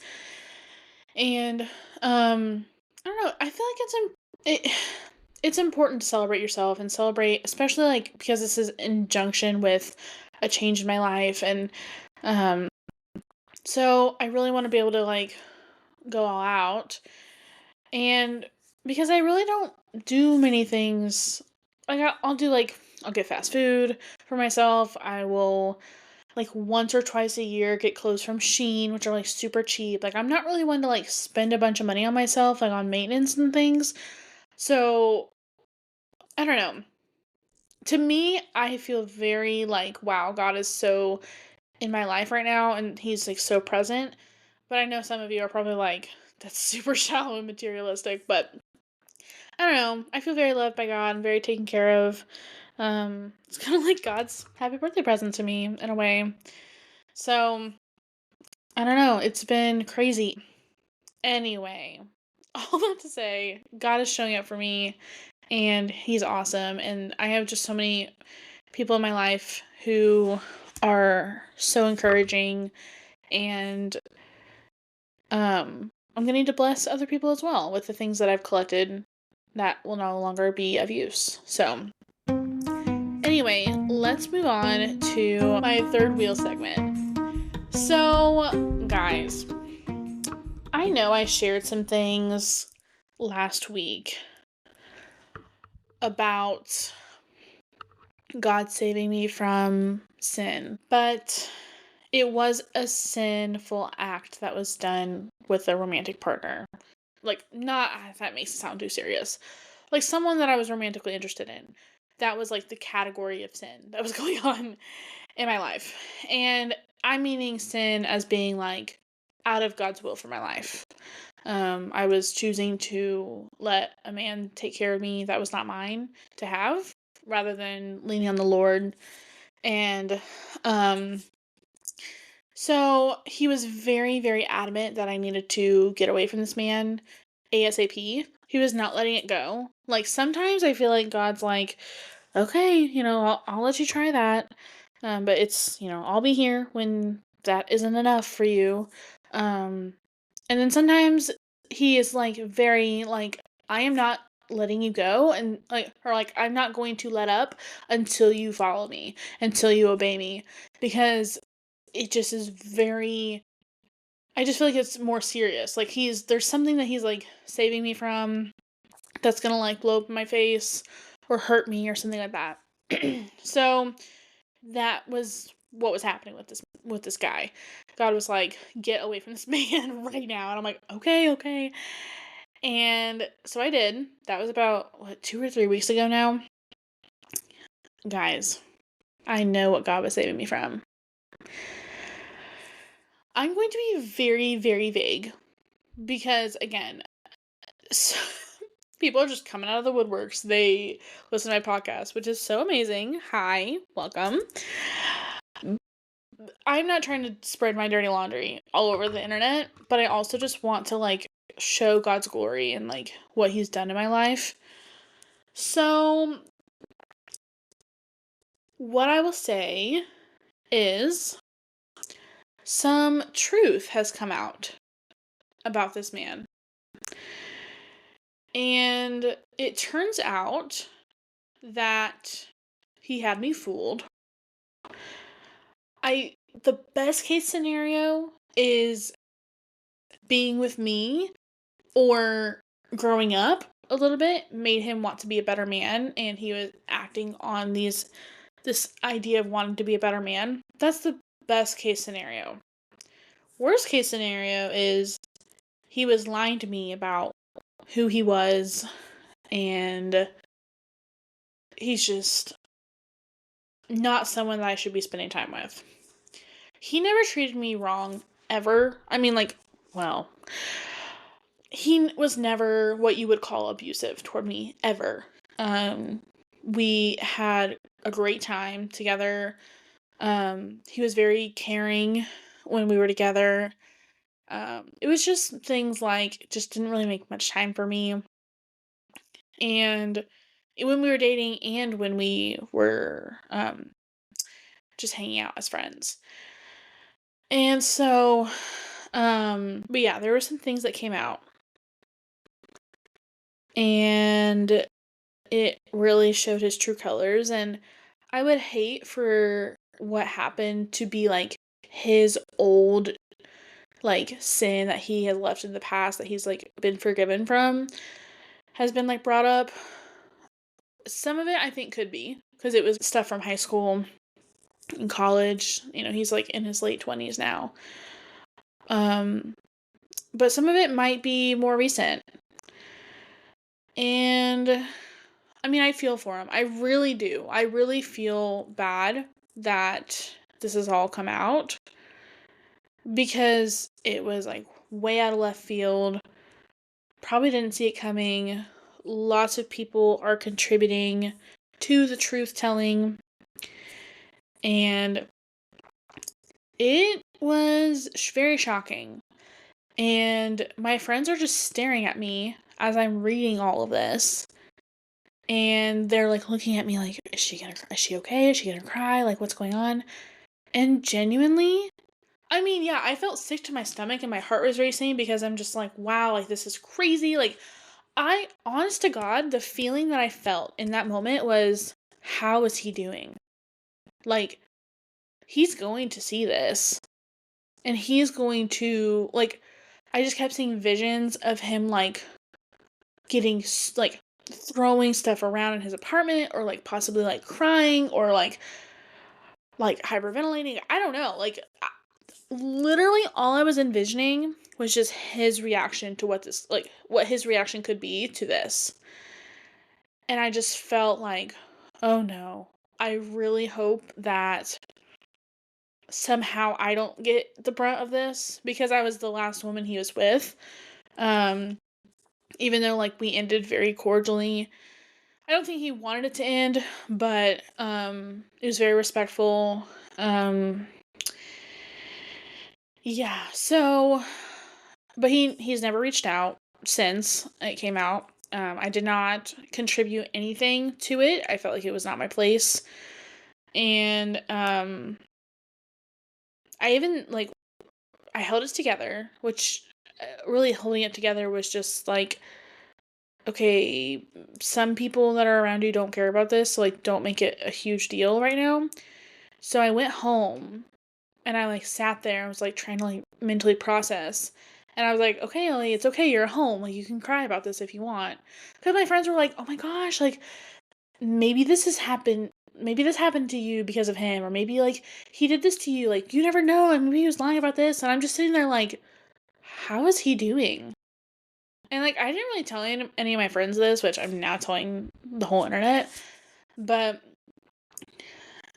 And, I don't know. I feel like it's important to celebrate yourself and celebrate, especially like because this is in junction with a change in my life. And, so I really want to be able to like go all out. And because I really don't do many things. Like, I'll do, like, I'll get fast food for myself. I will, like, once or twice a year get clothes from Shein, which are, like, super cheap. Like, I'm not really one to, like, spend a bunch of money on myself, like, on maintenance and things. So, I don't know. To me, I feel very like, wow, God is so in my life right now and he's like so present. But I know some of you are probably like, that's super shallow and materialistic, but I don't know. I feel very loved by God and very taken care of. It's kind of like God's happy birthday present to me in a way. So, I don't know. It's been crazy. Anyway, all that to say, God is showing up for me and he's awesome. And I have just so many people in my life who are so encouraging and I'm gonna need to bless other people as well with the things that I've collected that will no longer be of use. So anyway, let's move on to my third wheel segment. So guys, I know I shared some things last week about God saving me from sin, but it was a sinful act that was done with a romantic partner. Like, not, that makes it sound too serious. Like, someone that I was romantically interested in. That was, like, the category of sin that was going on in my life. And I'm meaning sin as being, like, out of God's will for my life. I was choosing to let a man take care of me that was not mine to have, rather than leaning on the Lord. And, so he was very, very adamant that I needed to get away from this man ASAP. He was not letting it go. Like, sometimes I feel like God's like, okay, I'll let you try that. But it's, I'll be here when that isn't enough for you. Um, and then sometimes he is like very like, I am not letting you go, and like, or like, I'm not going to let up until you follow me, until you obey me, because it just is very, I just feel like it's more serious. Like, there's something that he's like saving me from that's gonna like blow up in my face or hurt me or something like that. So that was what was happening with this guy. God was like, get away from this man right now. And I'm like, okay. And so I did. That was about 2 or 3 weeks ago now. Guys, I know what God was saving me from. I'm going to be very, very vague because, again, so people are just coming out of the woodworks. They listen to my podcast, which is so amazing. Hi, welcome. I'm not trying to spread my dirty laundry all over the internet, but I also just want to like show God's glory and like what he's done in my life. So what I will say is some truth has come out about this man. And it turns out that he had me fooled. The best case scenario is being with me or growing up a little bit made him want to be a better man, and he was acting on this idea of wanting to be a better man. That's the best case scenario. Worst case scenario is he was lying to me about who he was, and he's just not someone that I should be spending time with. He never treated me wrong, ever. I mean, like, well, he was never what you would call abusive toward me, ever. We had a great time together. He was very caring when we were together. It was just things like, just didn't really make much time for me. And when we were dating and when we were just hanging out as friends. And so, but yeah, there were some things that came out. And it really showed his true colors. And I would hate for what happened to be like his old like sin that he has left in the past that he's like been forgiven from. has been like brought up. Some of it I think could be because it was stuff from high school and college. He's like in his late 20s now. But some of it might be more recent. And I mean, I feel for him. I really do. I really feel bad that this has all come out because it was like way out of left field. Probably didn't see it coming. Lots of people are contributing to the truth telling. And it was very shocking. And my friends are just staring at me as I'm reading all of this. And they're like looking at me like, is she okay? Is she gonna cry? Like, what's going on? And genuinely, I mean, yeah, I felt sick to my stomach and my heart was racing because I'm just like, wow, like this is crazy. Like, honest to God, the feeling that I felt in that moment was, how is he doing? Like, he's going to see this. And he's going to, like, I just kept seeing visions of him, like, getting, like, throwing stuff around in his apartment, or, like, possibly, like, crying, or, like hyperventilating. I don't know. Like, literally all I was envisioning was just his reaction to what his reaction could be to this. And I just felt like, oh no, I really hope that somehow I don't get the brunt of this, because I was the last woman he was with. Even though, like, we ended very cordially. I don't think he wanted it to end, but it was very respectful. Yeah, so, but he's never reached out since it came out. I did not contribute anything to it. I felt like it was not my place. And I even, like, I held it together, which really holding it together was just like, okay, some people that are around you don't care about this, so, like, don't make it a huge deal right now. So I went home and I, like, sat there and was, like, trying to, like, mentally process. And I was like, okay, Ellie, it's okay, you're home. Like, you can cry about this if you want. Because my friends were like, oh my gosh, like, maybe this happened to you because of him. Or maybe, like, he did this to you. Like, you never know. And maybe he was lying about this. And I'm just sitting there like, how is he doing? And, like, I didn't really tell any of my friends this, which I'm now telling the whole internet. But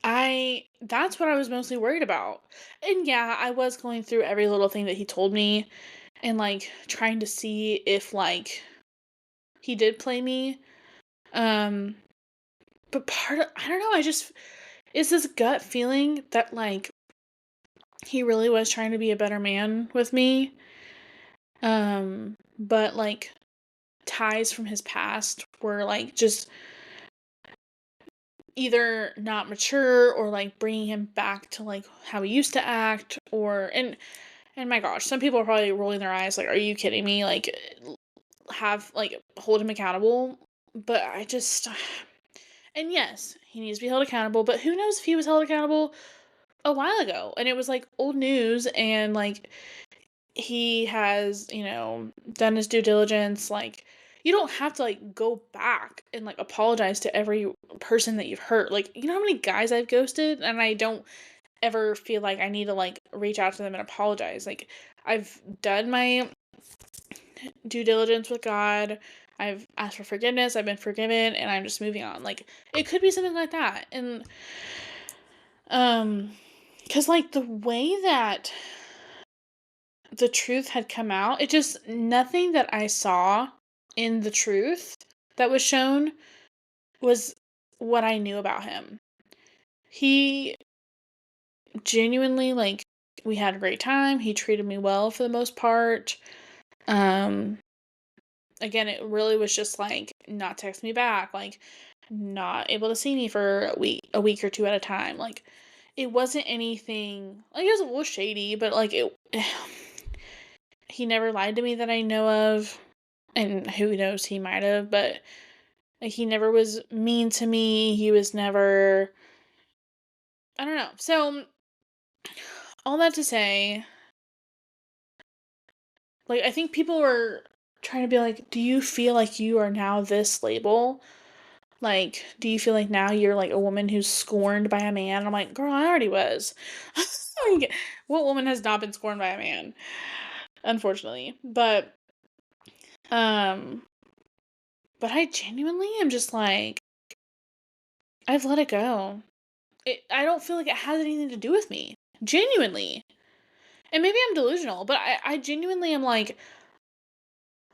that's what I was mostly worried about. And yeah, I was going through every little thing that he told me and, like, trying to see if, like, he did play me. But I don't know, it's this gut feeling that, like, he really was trying to be a better man with me. But, like, ties from his past were, like, just either not mature, or, like, bringing him back to, like, how he used to act, and my gosh, some people are probably rolling their eyes like, are you kidding me? Like, hold him accountable. But I just, and yes, he needs to be held accountable, but who knows if he was held accountable a while ago and it was, like, old news, and, like, he has, done his due diligence. Like, you don't have to, like, go back and, like, apologize to every person that you've hurt. Like, you know how many guys I've ghosted, and I don't ever feel like I need to, like, reach out to them and apologize. Like, I've done my due diligence with God. I've asked for forgiveness. I've been forgiven, and I'm just moving on. Like, it could be something like that. And because, like, the way that the truth had come out, it just, nothing that I saw in the truth that was shown was what I knew about him. He genuinely, like, we had a great time. He treated me well for the most part. Again, it really was just, like, not text me back, like, not able to see me for a week or two at a time. Like, it wasn't anything, like, it was a little shady, but, like, he never lied to me that I know of, and who knows, he might have, but, like, he never was mean to me. He was never, I don't know. So, all that to say, like, I think people were trying to be like, do you feel like you are now this label? Like, do you feel like now you're like a woman who's scorned by a man? I'm like, girl, I already was. Like, what woman has not been scorned by a man? Unfortunately. Um, but I genuinely am just like, I've let it go. I don't feel like it has anything to do with me. Genuinely. And maybe I'm delusional, but I genuinely am like,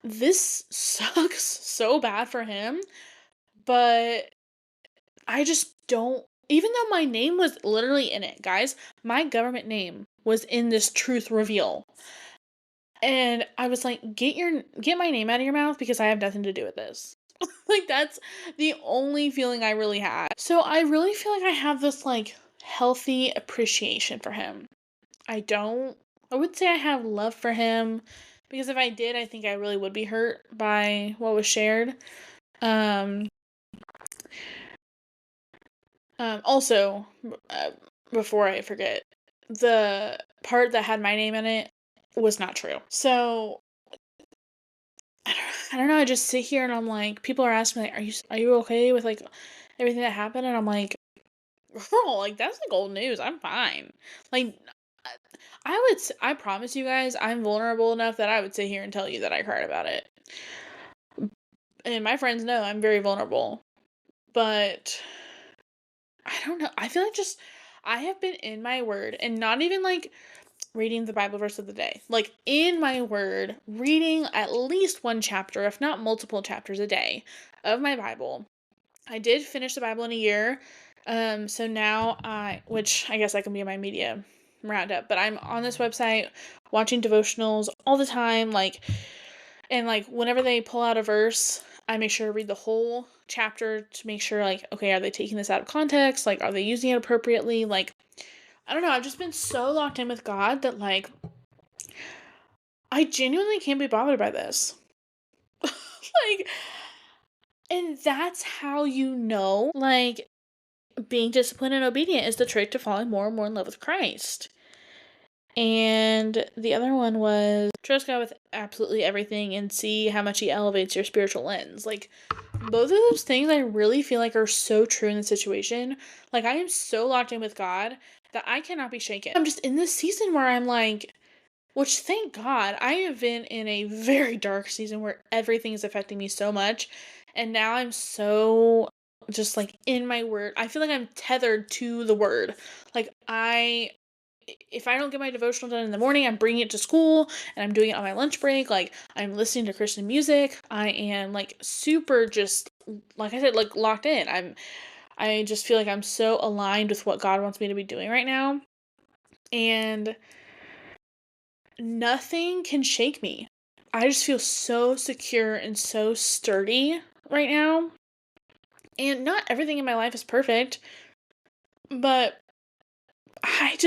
this sucks so bad for him, but I just don't. Even though my name was literally in it, guys, my government name was in this truth reveal. And I was like, get my name out of your mouth because I have nothing to do with this. Like, that's the only feeling I really had. So I really feel like I have this like healthy appreciation for him. I would say I have love for him because if I did, I think I really would be hurt by what was shared. Um, also, before I forget, the part that had my name in it was not true. So, I don't know, I just sit here and I'm like, people are asking me, like, are you okay with, like, everything that happened? And I'm like, girl, like, that's, like, old news, I'm fine. Like, I promise you guys, I'm vulnerable enough that I would sit here and tell you that I cried about it. And my friends know I'm very vulnerable. But I don't know. I feel like just I have been in my word and not even like reading the Bible verse of the day. Like in my word, reading at least one chapter, if not multiple chapters a day of my Bible. I did finish the Bible in a year. So now which I guess I can be in my media roundup, but I'm on this website watching devotionals all the time, and like whenever they pull out a verse, I make sure to read the whole chapter to make sure like, okay, are they taking this out of context? Like, are they using it appropriately? Like, I don't know. I've just been so locked in with God that like I genuinely can't be bothered by this. Like, and that's how you know, like, being disciplined and obedient is the trick to falling more and more in love with Christ. And the other one was trust God with absolutely everything and see how much He elevates your spiritual lens. Like, both of those things I really feel like are so true in the situation. Like, I am so locked in with God that I cannot be shaken. I'm just in this season where I'm like, which thank God, I have been in a very dark season where everything is affecting me so much. And now I'm so just like in my word. I feel like I'm tethered to the word. Like, if I don't get my devotional done in the morning, I'm bringing it to school and I'm doing it on my lunch break. Like, I'm listening to Christian music. I am like super just, like I said, like locked in. I just feel like I'm so aligned with what God wants me to be doing right now. And nothing can shake me. I just feel so secure and so sturdy right now. And not everything in my life is perfect, but I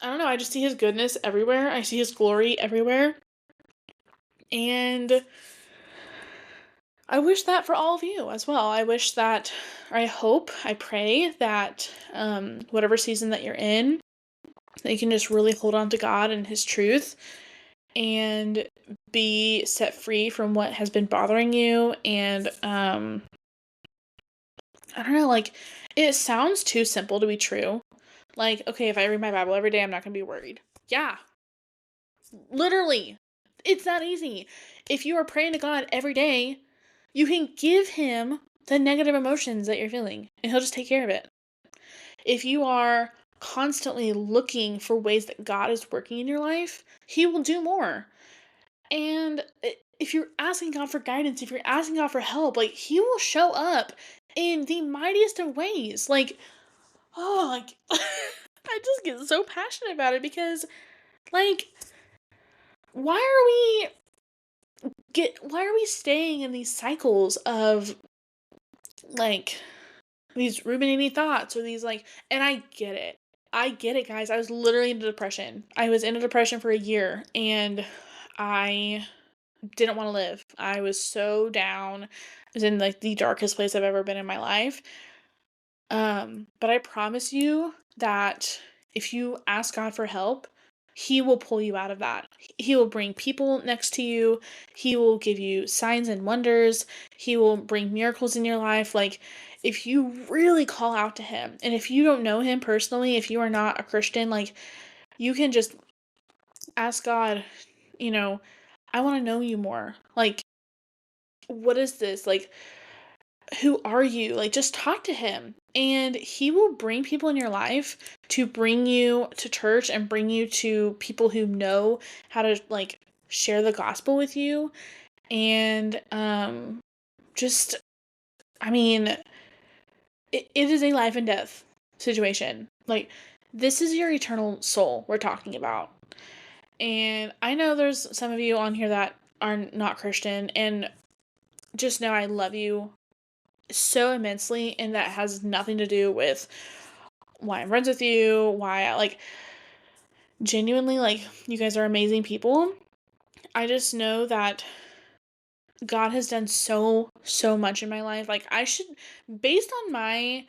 don't know, I just see His goodness everywhere. I see His glory everywhere. And I wish that for all of you as well. I hope, I pray that whatever season that you're in, that you can just really hold on to God and His truth and be set free from what has been bothering you. And I don't know, like, it sounds too simple to be true. Like, okay, if I read my Bible every day, I'm not going to be worried. Yeah, literally. It's that easy. If you are praying to God every day, you can give Him the negative emotions that you're feeling, and He'll just take care of it. If you are constantly looking for ways that God is working in your life, He will do more. And if you're asking God for guidance, if you're asking God for help, like, He will show up in the mightiest of ways. Like, oh, like, I just get so passionate about it because, like, why are we staying in these cycles of like these ruminating thoughts or these like, and I get it, guys. I was literally in a depression. I was in a depression for a year and I didn't want to live. I was so down. I was in like the darkest place I've ever been in my life. But I promise you that if you ask God for help, He will pull you out of that. He will bring people next to you. He will give you signs and wonders. He will bring miracles in your life. Like, if you really call out to him, and if you don't know him personally, if you are not a Christian, like, you can just ask God, you know, I want to know you more. Like, what is this? Like, who are you? Like, just talk to him. And he will bring people in your life to bring you to church and bring you to people who know how to, like, share the gospel with you. And, just, I mean, it is a life and death situation. Like, this is your eternal soul we're talking about. And I know there's some of you on here that are not Christian, and just know I love you so immensely, and that has nothing to do with why I'm friends with you, why I, like, genuinely, like, you guys are amazing people. I just know that God has done so much in my life. Like, I should, based on my,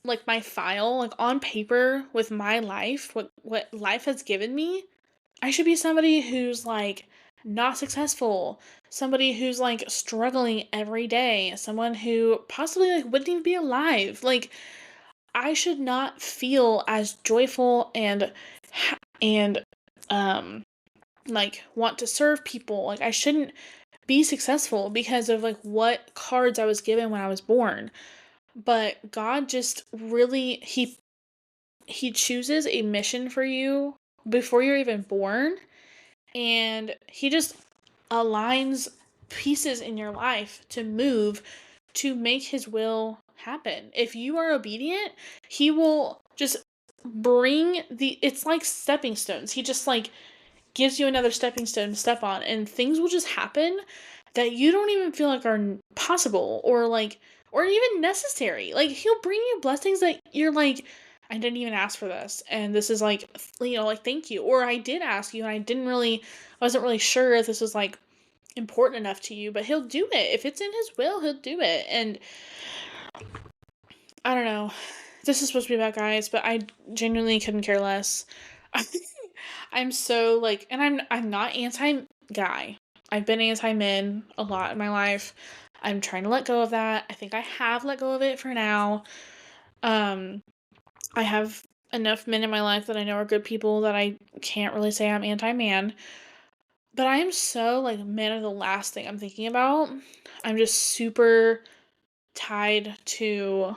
like, my file, like, on paper with my life, what life has given me, I should be somebody who's, like, not successful, somebody who's, like, struggling every day, someone who possibly, like, wouldn't even be alive. Like, I should not feel as joyful and um like want to serve people. Like, I shouldn't be successful because of, like, what cards I was given when I was born. But God just really, he chooses a mission for you before you're even born, and he just aligns pieces in your life to move to make his will happen. If you are obedient, he will just bring it's like stepping stones. He just, like, gives you another stepping stone to step on, and things will just happen that you don't even feel like are possible, or, like, or even necessary. Like, he'll bring you blessings that you're like, I didn't even ask for this, and this is, like, like, thank you. Or I did ask you, and I wasn't really sure if this was, like, important enough to you, but he'll do it. If it's in his will, he'll do it. And I don't know. This is supposed to be about guys, but I genuinely couldn't care less. I'm so, like, and I'm not anti-guy. I've been anti-men a lot in my life. I'm trying to let go of that. I think I have let go of it for now. Um, I have enough men in my life that I know are good people that I can't really say I'm anti-man. But I am so, like, men are the last thing I'm thinking about. I'm just super tied to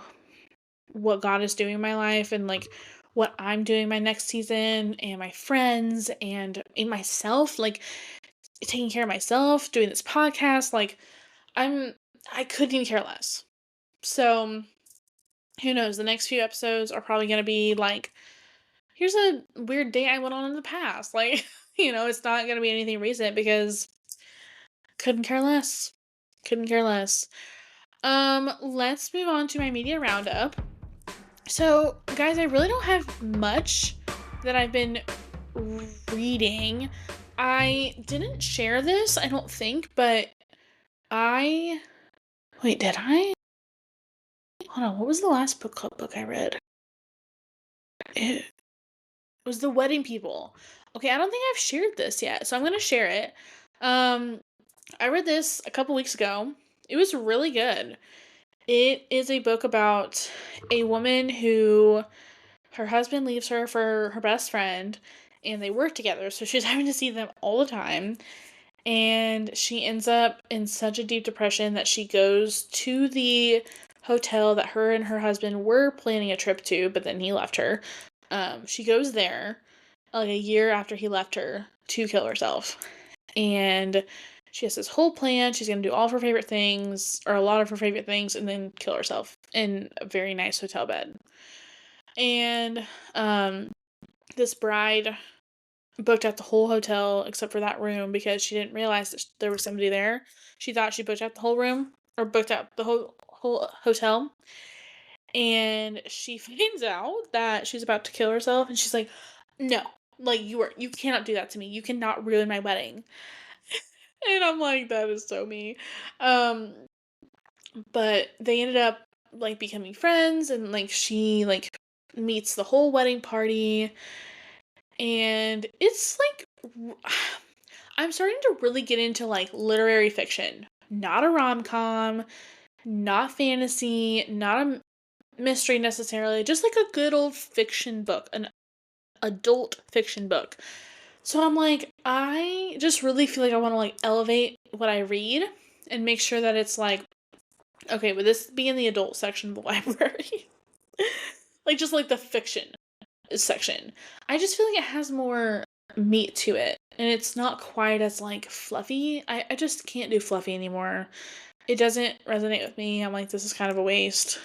what God is doing in my life, and, like, what I'm doing my next season, and my friends, and in myself, like, taking care of myself, doing this podcast. Like, I couldn't even care less. So, who knows? The next few episodes are probably going to be like, here's a weird day I went on in the past. Like, it's not going to be anything recent because couldn't care less. Couldn't care less. Let's move on to my media roundup. So, guys, I really don't have much that I've been reading. I didn't share this, I don't think, but I. Wait, did I? Hold on, what was the last book club book I read? It was The Wedding People. Okay, I don't think I've shared this yet, so I'm gonna share it. Um, I read this a couple weeks ago. It was really good. It is a book about a woman who her husband leaves her for her best friend, and they work together, so she's having to see them all the time. And she ends up in such a deep depression that she goes to the hotel that her and her husband were planning a trip to, but then he left her. She goes there like a year after he left her to kill herself. And she has this whole plan. She's going to do all of her favorite things, or a lot of her favorite things, and then kill herself in a very nice hotel bed. And this bride booked out the whole hotel except for that room because she didn't realize that there was somebody there. She thought she booked out the whole room, or booked out the whole hotel. And she finds out that she's about to kill herself, and she's like, "No, like, you cannot do that to me. You cannot ruin my wedding." And I'm like, that is so me. Um, but they ended up, like, becoming friends, and, like, she, like, meets the whole wedding party, And it's I'm starting to really get into like literary fiction. Not a rom-com, not fantasy, not a mystery necessarily, just like a good old fiction book, an adult fiction book. So I'm like, I just really feel like I want to like elevate what I read and make sure that it's like, okay, would this be in the adult section of the library? Like just like the fiction section. I just feel like it has more meat to it. And it's not quite as like fluffy. I just can't do fluffy anymore. It doesn't resonate with me. I'm like, this is kind of a waste.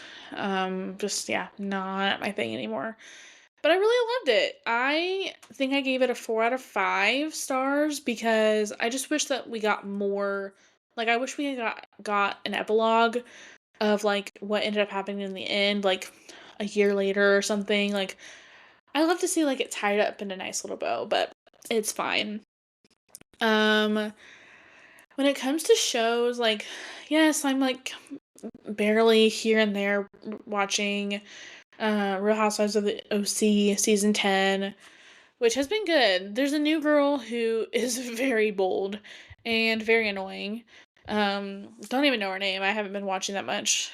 Just yeah, not my thing anymore. But I really loved it. I think I gave it a 4 out of 5 stars because I just wish that we got more. Like, I wish we got an epilogue of like what ended up happening in the end, like a year later or something. Like, I love to see like it tied up in a nice little bow, but it's fine. Um, when it comes to shows, like, yes, I'm like barely here and there watching Real Housewives of the OC season 10, which has been good. There's a new girl who is very bold and very annoying. Don't even know her name. I haven't been watching that much.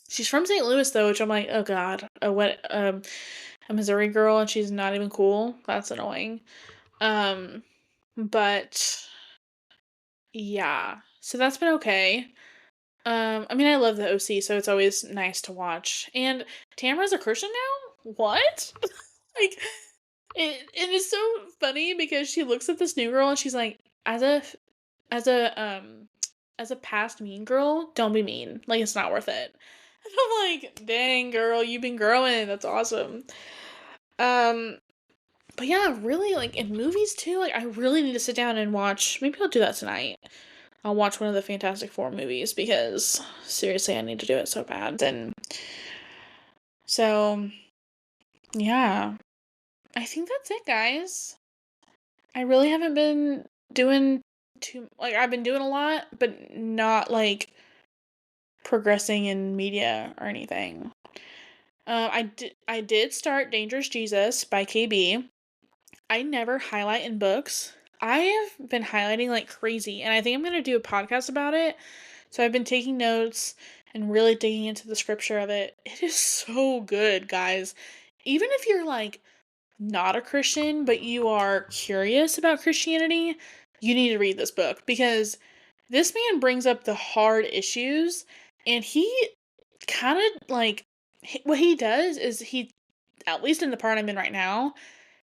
She's from St. Louis though, which I'm like, oh god, a Missouri girl, and she's not even cool. That's annoying. But yeah, so that's been okay. I mean, I love the OC, so it's always nice to watch. And Tamara's a Christian now? What? Like, it is so funny because she looks at this new girl and she's like, as a, as a past mean girl, don't be mean. Like, it's not worth it. And I'm like, dang, girl, you've been growing. That's awesome. Um, but yeah, really, like, in movies too, like, I really need to sit down and watch. Maybe I'll do that tonight. I'll watch one of the Fantastic Four movies because seriously, I need to do it so bad. And so, yeah, I think that's it, guys. I really haven't been doing I've been doing a lot, but not like progressing in media or anything. I did start Dangerous Jesus by KB. I never highlight in books. I have been highlighting like crazy, and I think I'm going to do a podcast about it. So I've been taking notes and really digging into the scripture of it. It is so good, guys. Even if you're like not a Christian, but you are curious about Christianity, you need to read this book because this man brings up the hard issues, and he kind of like what he does is at least in the part I'm in right now,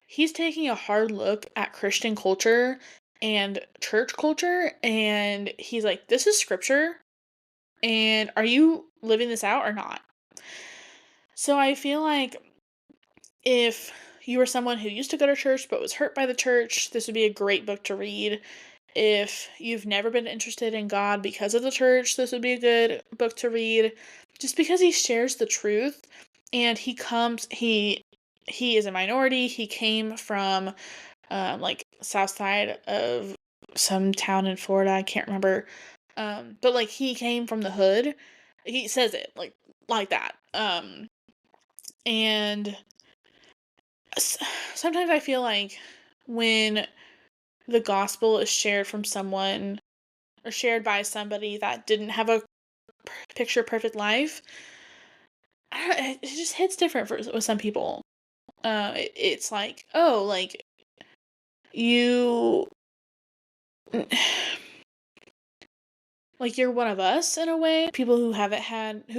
he's taking a hard look at Christian culture and church culture, and he's like, this is scripture, and are you living this out or not? So I feel like if you were someone who used to go to church but was hurt by the church, this would be a great book to read. If you've never been interested in God because of the church, this would be a good book to read. Just because he shares the truth, and he is a minority. He came from like south side of some town in Florida. I can't remember. But like he came from the hood. He says it like that. And sometimes I feel like when the gospel is shared from someone or shared by somebody that didn't have a picture perfect life, it just hits different with some people. It's like, oh, like you like you're one of us in a way. People who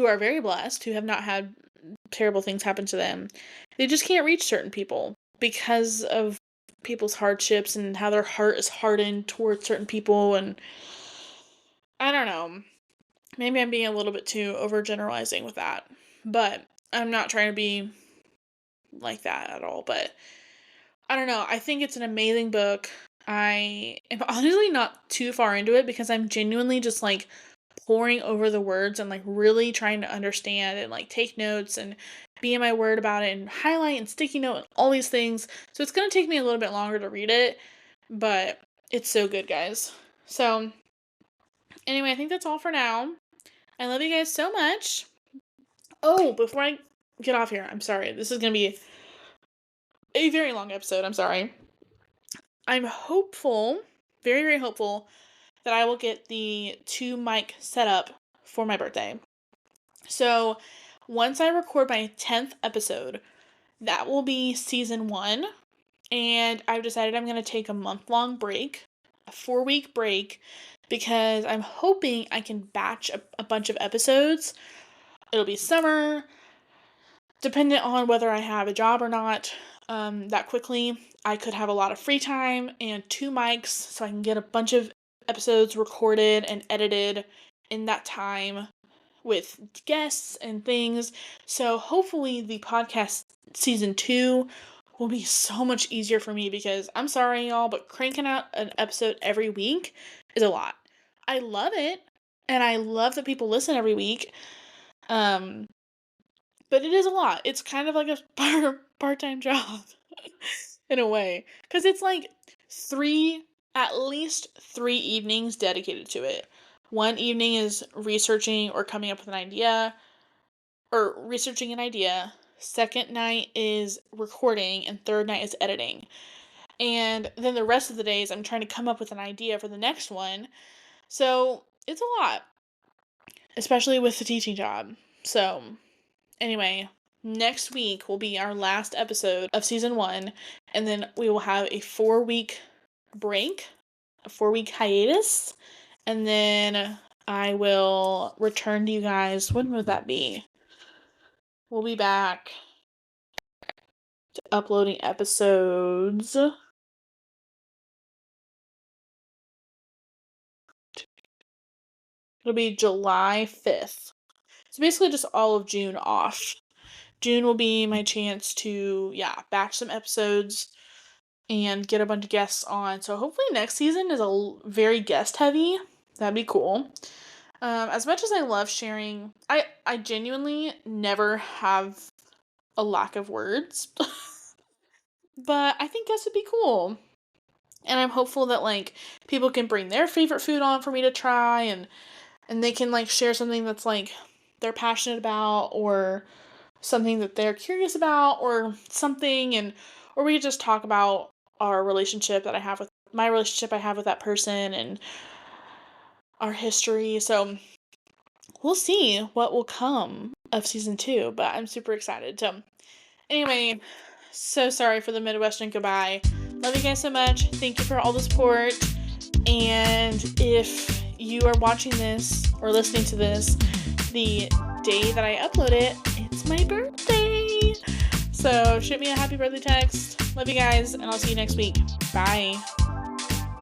are very blessed, who have not had terrible things happen to them, they just can't reach certain people because of people's hardships and how their heart is hardened towards certain people. And I don't know, maybe I'm being a little bit too overgeneralizing with that, but I'm not trying to be like that at all. But I don't know, I think it's an amazing book. I am honestly not too far into it because I'm genuinely just like poring over the words and like really trying to understand and like take notes and be in my word about it and highlight and sticky note and all these things. So it's going to take me a little bit longer to read it, but it's so good, guys. So anyway, I think that's all for now. I love you guys so much. Oh, before I get off here, I'm sorry. This is going to be a very long episode, I'm sorry. I'm hopeful, very, very hopeful, that I will get the 2 mic setup for my birthday. So once I record my 10th episode, that will be season 1. And I've decided I'm going to take a month-long break, a 4-week break, because I'm hoping I can batch a bunch of episodes. It'll be summer, dependent on whether I have a job or not. That quickly, I could have a lot of free time and 2 mics, so I can get a bunch of episodes recorded and edited in that time with guests and things. So hopefully the podcast season 2 will be so much easier for me, because I'm sorry y'all, but cranking out an episode every week is a lot. I love it, and I love that people listen every week. But it is a lot. It's kind of like a part-time job in a way, because it's like at least 3 evenings dedicated to it. One evening is researching or coming up with an idea, or researching an idea. Second night is recording, and third night is editing. And then the rest of the days I'm trying to come up with an idea for the next one. So it's a lot, especially with the teaching job. So anyway, next week will be our last episode of season 1, and then we will have a 4-week break, a 4-week hiatus, and then I will return to you guys. When would that be? We'll be back to uploading episodes. It'll be July 5th. So basically just all of June off. June will be my chance to, batch some episodes and get a bunch of guests on. So hopefully next season is very guest heavy. That'd be cool. As much as I love sharing, I genuinely never have a lack of words. But I think guests would be cool. And I'm hopeful that, like, people can bring their favorite food on for me to try, and they can, like, share something that's, like, they're passionate about, or something that they're curious about, or something, or we could just talk about our relationship that I have with that person, and our history. So we'll see what will come of season 2, but I'm super excited. So anyway, so sorry for the Midwestern goodbye. Love you guys so much. Thank you for all the support. And if you are watching this or listening to this the day that I upload it, it's my birthday. So shoot me a happy birthday text. Love you guys, and I'll see you next week. Bye.